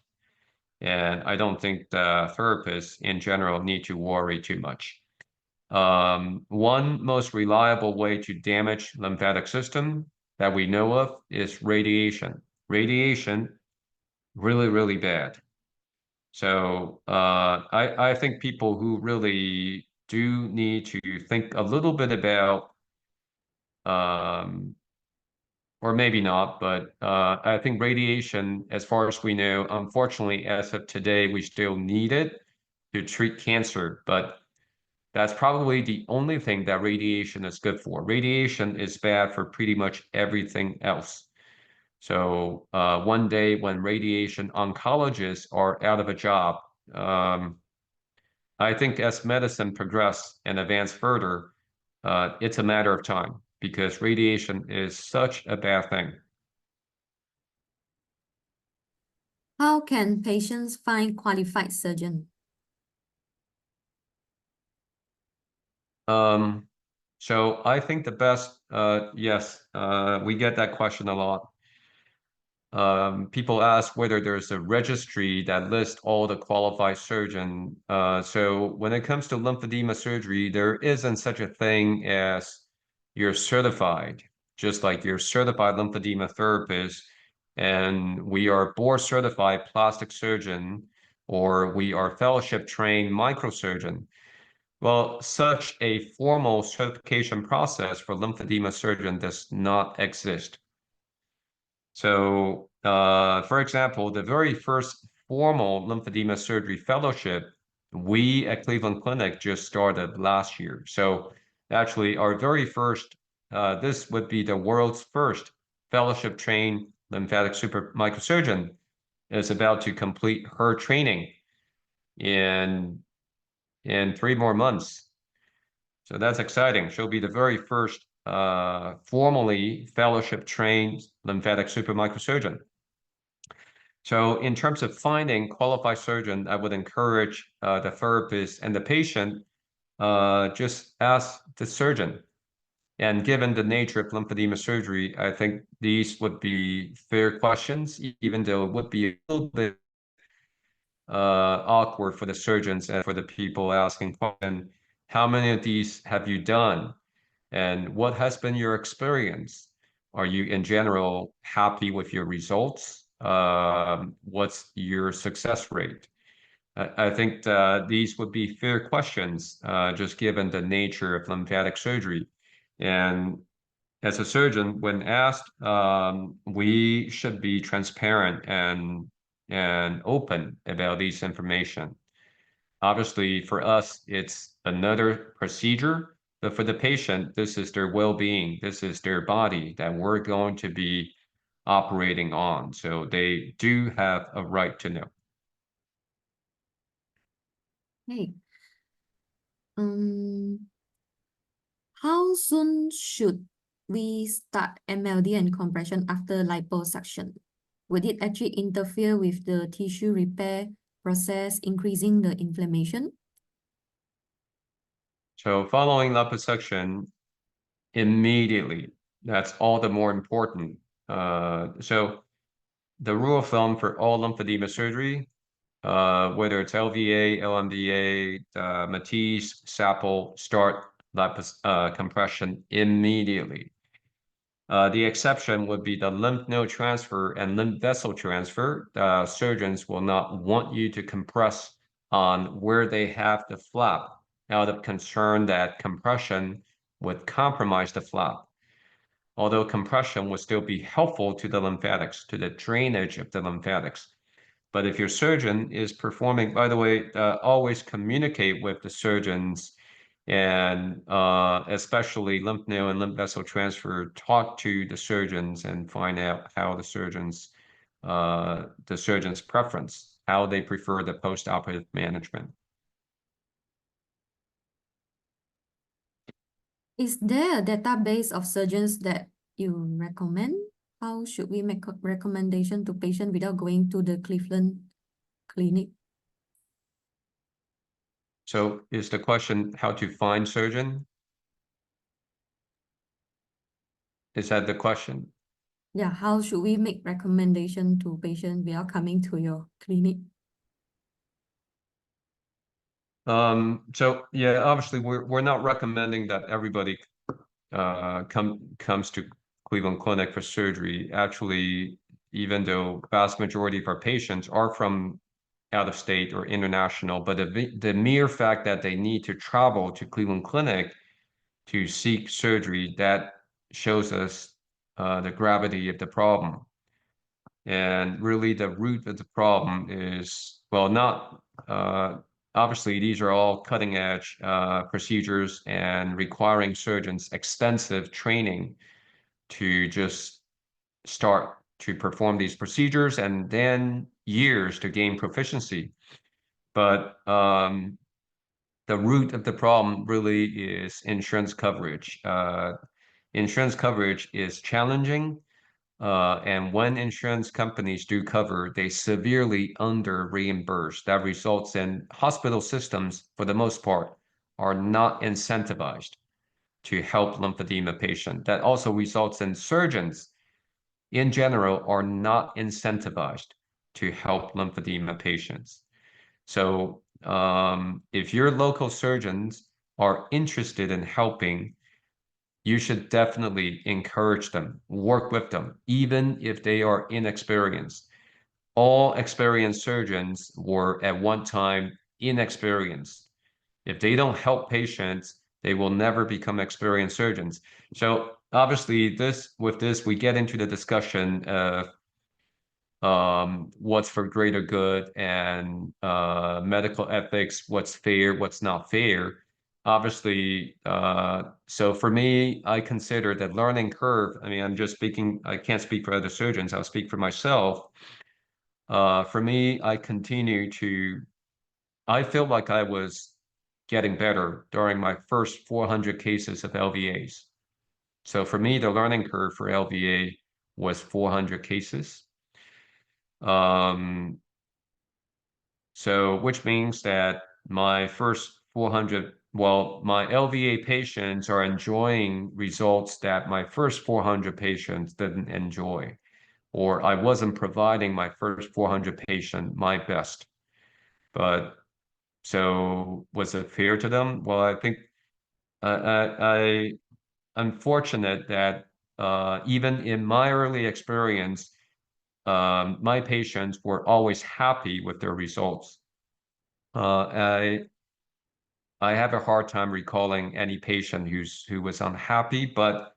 And I don't think the therapists in general need to worry too much. One most reliable way to damage lymphatic system that we know of is radiation. Radiation, really, really bad. So I think people who really do need to think a little bit about, or maybe not, but I think radiation, as far as we know, unfortunately, as of today, we still need it to treat cancer, but that's probably the only thing that radiation is good for. Radiation is bad for pretty much everything else. So one day when radiation oncologists are out of a job, I think as medicine progress and advance further, it's a matter of time because radiation is such a bad thing. How can patients find qualified surgeon? So I think the best, yes, we get that question a lot. People ask whether there's a registry that lists all the qualified surgeon. So when it comes to lymphedema surgery, there isn't such a thing as you're certified, just like you're certified lymphedema therapist, and we are board certified plastic surgeon, or we are fellowship trained microsurgeon. Well, such a formal certification process for lymphedema surgeon does not exist. So, for example, the very first formal lymphedema surgery fellowship, we at Cleveland Clinic just started last year. So actually our very first, this would be the world's first fellowship trained lymphatic super microsurgeon is about to complete her training in 3 more months. So that's exciting. She'll be the very first formally fellowship trained lymphatic super microsurgeon. So in terms of finding qualified surgeon, I would encourage the therapist and the patient just ask the surgeon. And given the nature of lymphedema surgery, I think these would be fair questions, even though it would be a little bit awkward for the surgeons and for the people asking questions. How many of these have you done? And what has been your experience? Are you in general happy with your results? What's your success rate? I think these would be fair questions, just given the nature of lymphatic surgery. And as a surgeon, when asked, we should be transparent and open about these information. Obviously, for us, it's another procedure, but for the patient, this is their well-being, this is their body that we're going to be operating on. So they do have a right to know. Hey, how soon should we start MLD and compression after liposuction? Would it actually interfere with the tissue repair process, increasing the inflammation? So following liposuction, immediately, that's all the more important. So the rule of thumb for all lymphedema surgery, whether it's LVA, LMVA, MITESE, SAPL, start compression immediately. The exception would be the lymph node transfer and lymph vessel transfer. Surgeons will not want you to compress on where they have the flap out of concern that compression would compromise the flap. Although compression would still be helpful to the lymphatics, to the drainage of the lymphatics. But if your surgeon is performing, by the way, always communicate with the surgeons and especially lymph node and lymph vessel transfer, talk to the surgeons and find out how the surgeon's preference, how they prefer the post-operative management. Is there a database of surgeons that you recommend? How should we make a recommendation to patient without going to the Cleveland clinic? So is the question how to find surgeon? Is that the question? Yeah, how should we make recommendation to patient without coming to your clinic? So yeah, obviously we're not recommending that everybody comes to Cleveland Clinic for surgery. Actually, even though vast majority of our patients are from out of state or international, but the mere fact that they need to travel to Cleveland Clinic to seek surgery, that shows us the gravity of the problem. And really the root of the problem is, well, not, obviously these are all cutting edge procedures and requiring surgeons extensive training to just start to perform these procedures and then years to gain proficiency. But the root of the problem really is insurance coverage. Insurance coverage is challenging. And when insurance companies do cover, they severely under reimburse. That results in hospital systems, for the most part, are not incentivized to help lymphedema patients. That also results in surgeons, in general, are not incentivized to help lymphedema patients. So if your local surgeons are interested in helping, you should definitely encourage them, work with them, even if they are inexperienced. All experienced surgeons were at one time inexperienced. If they don't help patients, they will never become experienced surgeons. So obviously with this, we get into the discussion of what's for greater good and medical ethics, what's fair, what's not fair. Obviously, so for me, I consider that learning curve, I mean, I'm just speaking, I can't speak for other surgeons, I'll speak for myself. For me, I feel like I was getting better during my first 400 cases of LVAs. So for me, the learning curve for LVA was 400 cases. So which means that my first 400, well, my LVA patients are enjoying results that my first 400 patients didn't enjoy, or I wasn't providing my first 400 patient my best. But So was it fair to them? Well, I think I'm fortunate that even in my early experience, my patients were always happy with their results. I have a hard time recalling any patient who was unhappy, but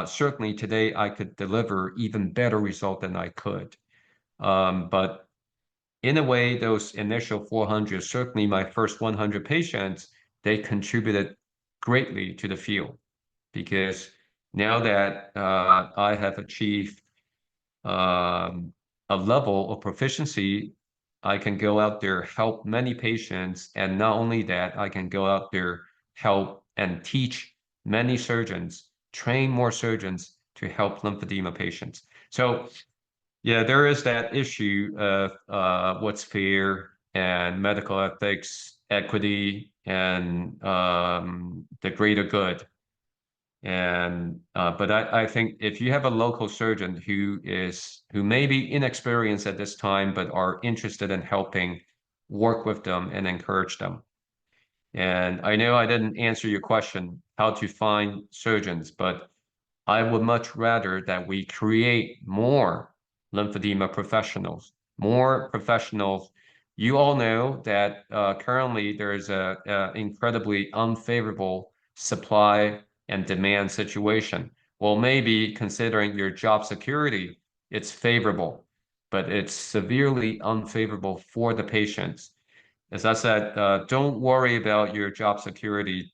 certainly today I could deliver even better result than I could. But in a way, those initial 400, certainly my first 100 patients, they contributed greatly to the field because now that I have achieved a level of proficiency, I can go out there, help many patients, and not only that, I can go out there, help and teach many surgeons, train more surgeons to help lymphedema patients. So yeah, there is that issue of what's fair and medical ethics, equity, and the greater good. And but I think if you have a local surgeon who may be inexperienced at this time but are interested in helping, work with them and encourage them. And I know I didn't answer your question how to find surgeons, but I would much rather that we create more lymphedema professionals, more professionals. You all know that currently there is a incredibly unfavorable supply and demand situation. Well, maybe considering your job security, it's favorable, but it's severely unfavorable for the patients. As I said, don't worry about your job security.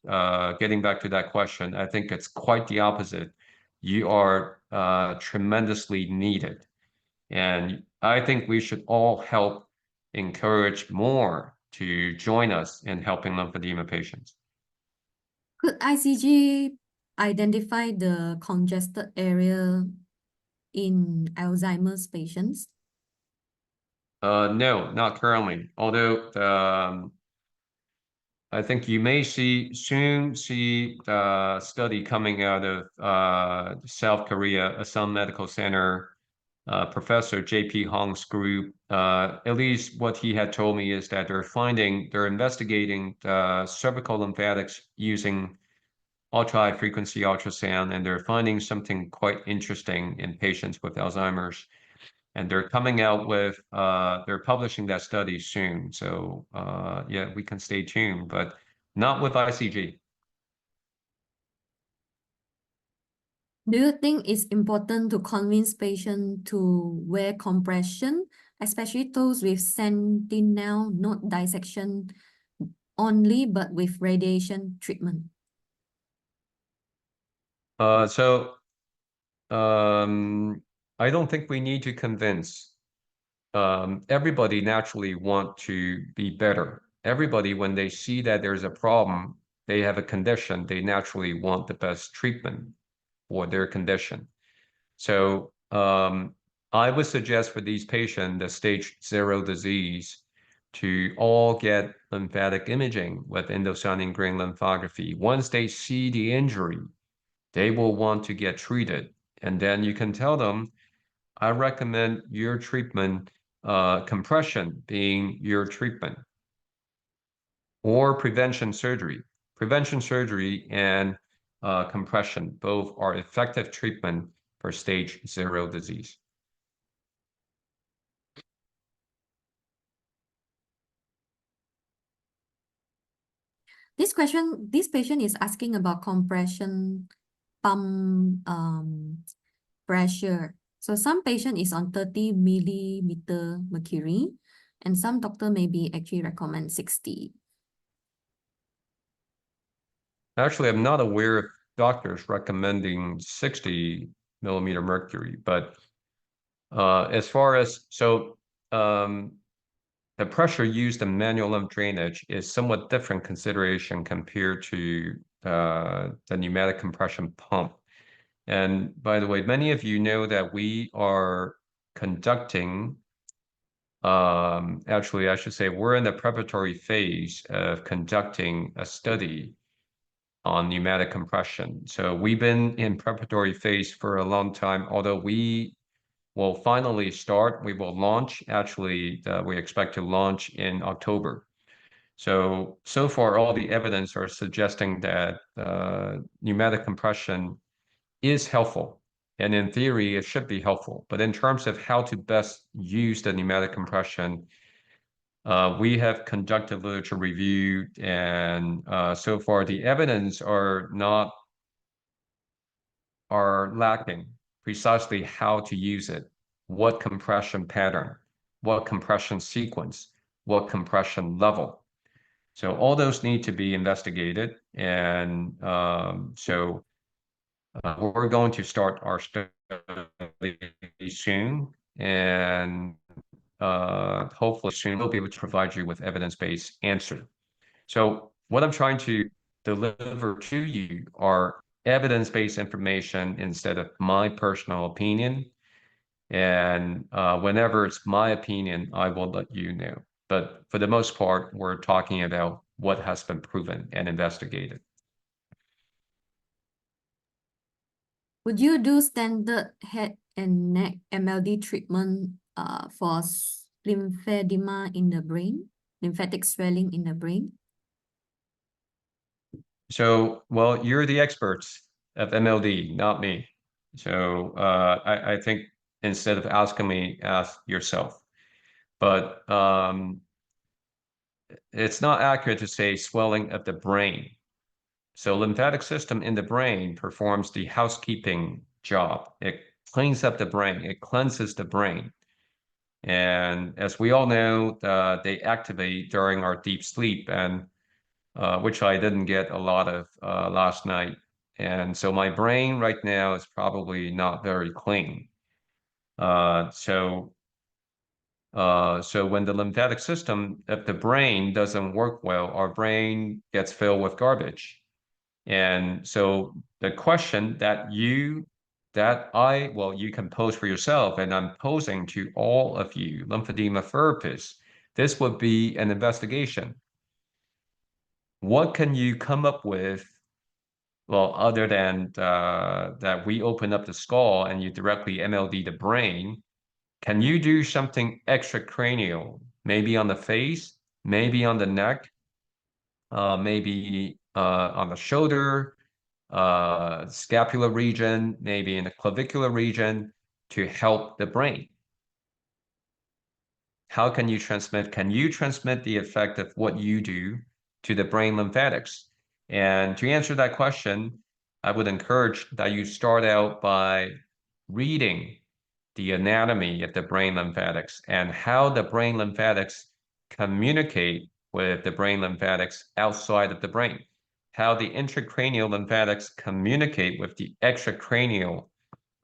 Getting back to that question, I think it's quite the opposite. You are tremendously needed. And I think we should all help encourage more to join us in helping lymphedema patients. Could ICG identify the congested area in Alzheimer's patients? No, not currently. Although I think you may soon see the study coming out of South Korea, Asan Medical Center, Professor J.P. Hong's group. At least what he had told me is that they're investigating cervical lymphatics using ultra-high frequency ultrasound, and they're finding something quite interesting in patients with Alzheimer's. And they're coming out with, they're publishing that study soon. So yeah, we can stay tuned, but not with ICG. Do you think it's important to convince patients to wear compression, especially those with sentinel node dissection only, but with radiation treatment? So I don't think we need to convince. Everybody naturally want to be better. Everybody, when they see that there's a problem, they have a condition, they naturally want the best treatment for their condition. So I would suggest for these patients, the stage 0 disease, to all get lymphatic imaging with indocyanine grain lymphography. Once they see the injury, they will want to get treated. And then you can tell them, I recommend your treatment, compression being your treatment, or prevention surgery. Prevention surgery and compression both are effective treatment for stage 0 disease. This patient is asking about compression pump pressure. So some patient is on 30 millimeter mercury, and some doctor maybe actually recommend 60. Actually, I'm not aware of doctors recommending 60 millimeter mercury, but as far as, the pressure used in manual lymph drainage is somewhat different consideration compared to the pneumatic compression pump. And by the way, many of you know that we are conducting, actually, I should say, we're in the preparatory phase of conducting a study on pneumatic compression. So we've been in preparatory phase for a long time, although we will finally start, we will launch, actually, we expect to launch in October. So far, all the evidence are suggesting that pneumatic compression is helpful. And in theory, it should be helpful. But in terms of how to best use the pneumatic compression, we have conducted literature review, and so far the evidence are lacking precisely how to use it, what compression pattern, what compression sequence, what compression level. So all those need to be investigated, and we're going to start our study soon, and hopefully soon we'll be able to provide you with evidence-based answer. So what I'm trying to deliver to you are evidence-based information instead of my personal opinion. And whenever it's my opinion, I will let you know. But for the most part, we're talking about what has been proven and investigated. Would you do standard head and neck MLD treatment for lymphedema in the brain, lymphatic swelling in the brain? So, well, you're the experts of MLD, not me. So I think instead of asking me, ask yourself. But it's not accurate to say swelling of the brain. So lymphatic system in the brain performs the housekeeping job. It cleans up the brain. It cleanses the brain. And as we all know, they activate during our deep sleep, and which I didn't get a lot of last night. And so my brain right now is probably not very clean. So when the lymphatic system of the brain doesn't work well, our brain gets filled with garbage. And so the question that you can pose for yourself, and I'm posing to all of you lymphedema therapists, this would be an investigation. What can you come up with? Well, other than that we open up the skull and you directly MLD the brain, can you do something extracranial? Maybe on the face, maybe on the neck, maybe on the shoulder, scapular region, maybe in the clavicular region to help the brain. How can you transmit? Can you transmit the effect of what you do to the brain lymphatics? And to answer that question, I would encourage that you start out by reading the anatomy of the brain lymphatics and how the brain lymphatics communicate with the brain lymphatics outside of the brain, how the intracranial lymphatics communicate with the extracranial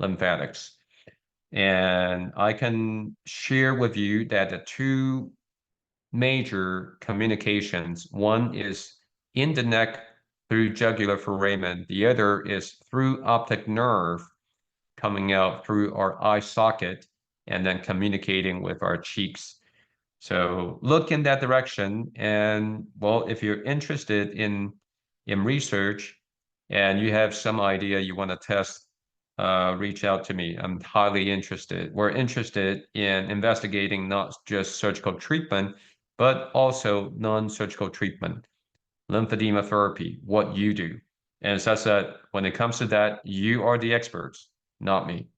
lymphatics. And I can share with you that the two major communications, one is in the neck through jugular foramen, the other is through optic nerve coming out through our eye socket and then communicating with our cheeks. So look in that direction. And well, if you're interested in research and you have some idea you want to test, reach out to me. I'm highly interested. We're interested in investigating not just surgical treatment, but also non-surgical treatment, lymphedema therapy, what you do. And as I said, when it comes to that, you are the experts, not me.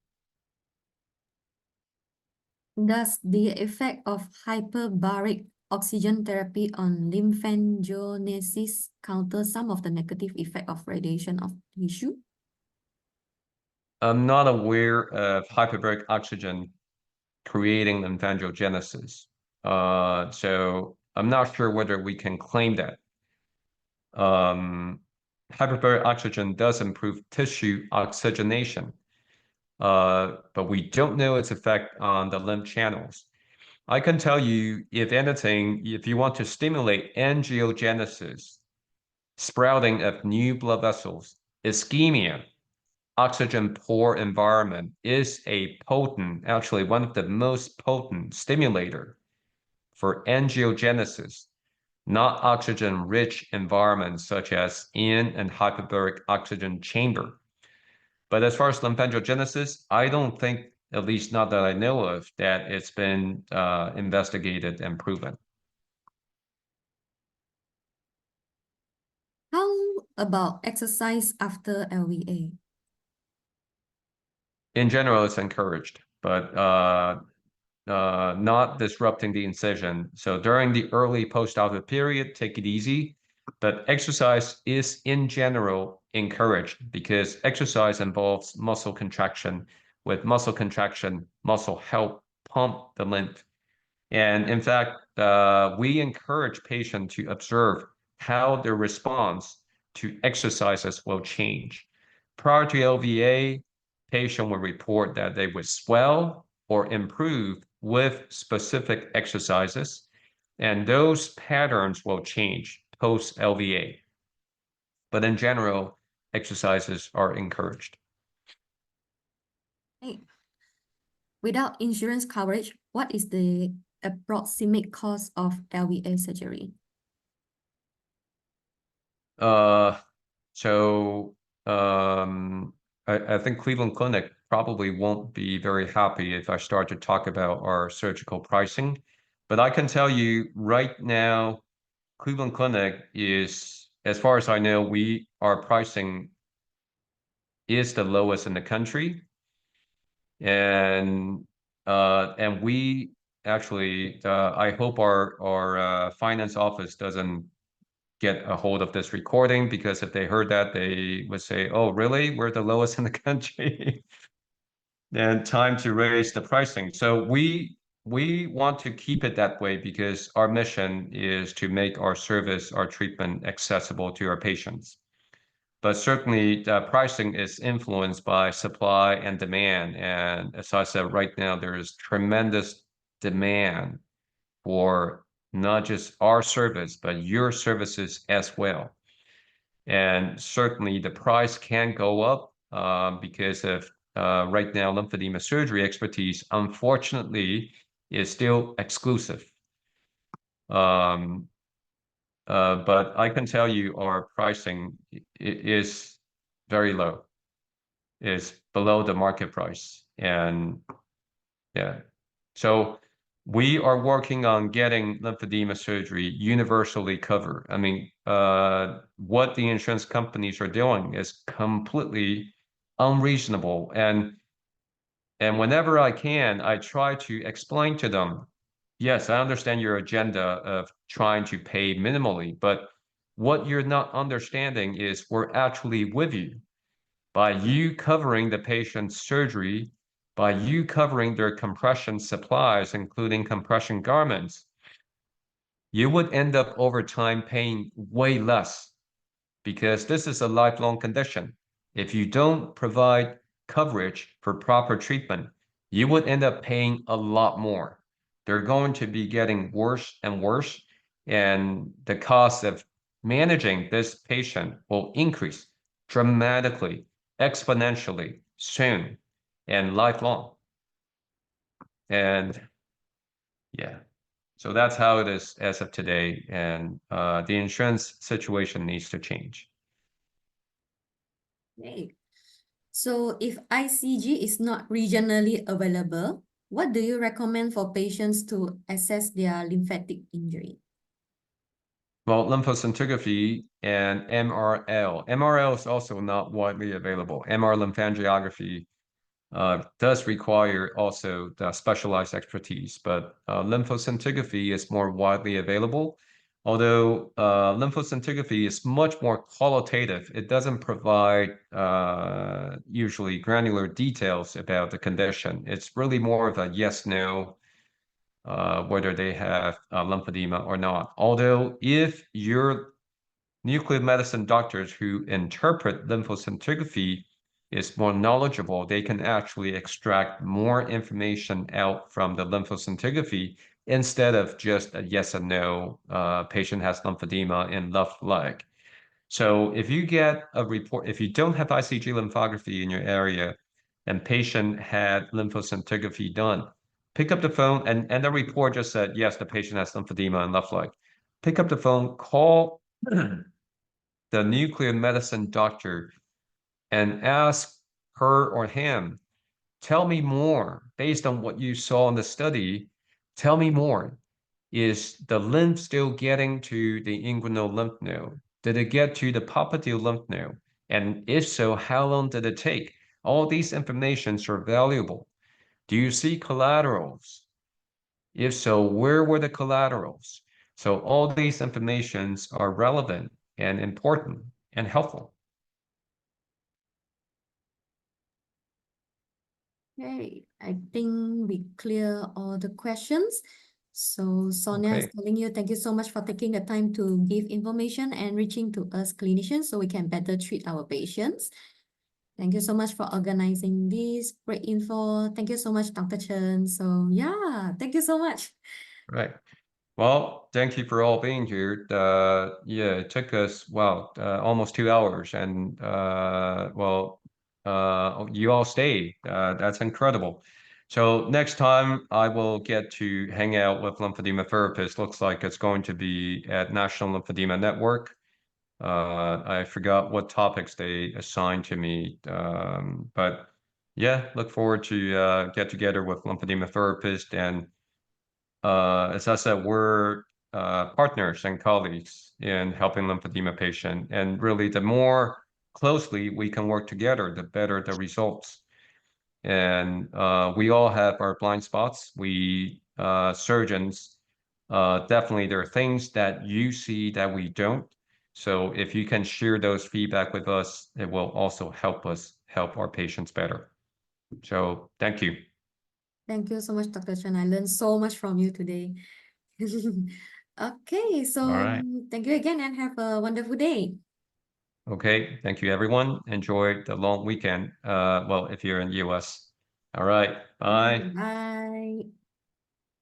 Does the effect of hyperbaric oxygen therapy on lymphangiogenesis counter some of the negative effect of radiation of tissue? I'm not aware of hyperbaric oxygen creating lymphangiogenesis. So I'm not sure whether we can claim that. Hyperbaric oxygen does improve tissue oxygenation, but we don't know its effect on the lymph channels. I can tell you, if anything, if you want to stimulate angiogenesis, sprouting of new blood vessels, ischemia, oxygen poor environment is a potent, actually one of the most potent stimulator for angiogenesis, not oxygen-rich environments such as in and hyperbaric oxygen chamber. But as far as lymphangiogenesis, I don't think, at least not that I know of, that it's been investigated and proven. about exercise after LVA? In general, it's encouraged, but not disrupting the incision. So during the early post-operative period, take it easy. But exercise is in general encouraged because exercise involves muscle contraction. With muscle contraction, muscle help pump the lymph. And in fact, we encourage patients to observe how their response to exercises will change. Prior to LVA, patient will report that they would swell or improve with specific exercises, and those patterns will change post-LVA. But in general, exercises are encouraged. Hey. Without insurance coverage, what is the approximate cost of LVA surgery? So I think Cleveland Clinic probably won't be very happy if I start to talk about our surgical pricing. But I can tell you right now, Cleveland Clinic is, as far as I know, our pricing is the lowest in the country. And we actually, I hope our finance office doesn't get a hold of this recording, because if they heard that, they would say, oh, really? We're the lowest in the country. And time to raise the pricing. So we want to keep it that way because our mission is to make our service, our treatment accessible to our patients. But certainly the pricing is influenced by supply and demand. And as I said, right now, there is tremendous demand for not just our service, but your services as well. And certainly the price can go up because of right now, lymphedema surgery expertise, unfortunately, is still exclusive. But I can tell you our pricing is very low. It's below the market price. And yeah, so we are working on getting lymphedema surgery universally covered. I mean, what the insurance companies are doing is completely unreasonable. And whenever I can, I try to explain to them, yes, I understand your agenda of trying to pay minimally, but what you're not understanding is we're actually with you. By you covering the patient's surgery, by you covering their compression supplies, including compression garments, you would end up over time paying way less because this is a lifelong condition. If you don't provide coverage for proper treatment, you would end up paying a lot more. They're going to be getting worse and worse, and the cost of managing this patient will increase dramatically, exponentially soon, and lifelong. And yeah, so that's how it is as of today, and the insurance situation needs to change. Okay. So if ICG is not regionally available, what do you recommend for patients to assess their lymphatic injury? Well, lymphoscintigraphy and MRL. MRL is also not widely available. MR lymphangiography does require also the specialized expertise, but lymphoscintigraphy is more widely available. Although lymphoscintigraphy is much more qualitative, it doesn't provide usually granular details about the condition. It's really more of a yes/no, whether they have lymphedema or not. Although if your nuclear medicine doctors who interpret lymphoscintigraphy is more knowledgeable, they can actually extract more information out from the lymphoscintigraphy instead of just a yes and no, patient has lymphedema in left leg. So if you get a report, if you don't have ICG lymphography in your area and patient had lymphoscintigraphy done, pick up the phone, and the report just said, yes, the patient has lymphedema in left leg. Pick up the phone, call the nuclear medicine doctor and ask her or him, tell me more based on what you saw in the study. Tell me more. Is the lymph still getting to the inguinal lymph node? Did it get to the popliteal lymph node? And if so, how long did it take? All these informations are valuable. Do you see collaterals? If so, where were the collaterals? So all these informations are relevant and important and helpful. Okay, I think we clear all the questions. So Sonia is Okay, telling you, thank you so much for taking the time to give information and reaching to us clinicians so we can better treat our patients. Thank you so much for organizing this great info. Thank you so much, Dr. Chen. So yeah, thank you so much. right. Well, thank you for all being here. Yeah, it took us, well, almost 2 hours, and you all stayed. That's incredible. So next time I will get to hang out with lymphedema therapists. Looks like it's going to be at National Lymphedema Network. I forgot what topics they assigned to me, but yeah, look forward to get together with lymphedema therapists. And as I said, we're partners and colleagues in helping lymphedema patient. And really, the more closely we can work together, the better the results. And we all have our blind spots. We surgeons, definitely there are things that you see that we don't. So if you can share those feedback with us, it will also help us help our patients better. So thank you. Thank you so much, Dr. Chen. I learned so much from you today. Okay, All so right. thank you again and have a wonderful day. Okay. Thank you, everyone. Enjoy the long weekend. Well, if you're in the US. All right. Bye. Bye.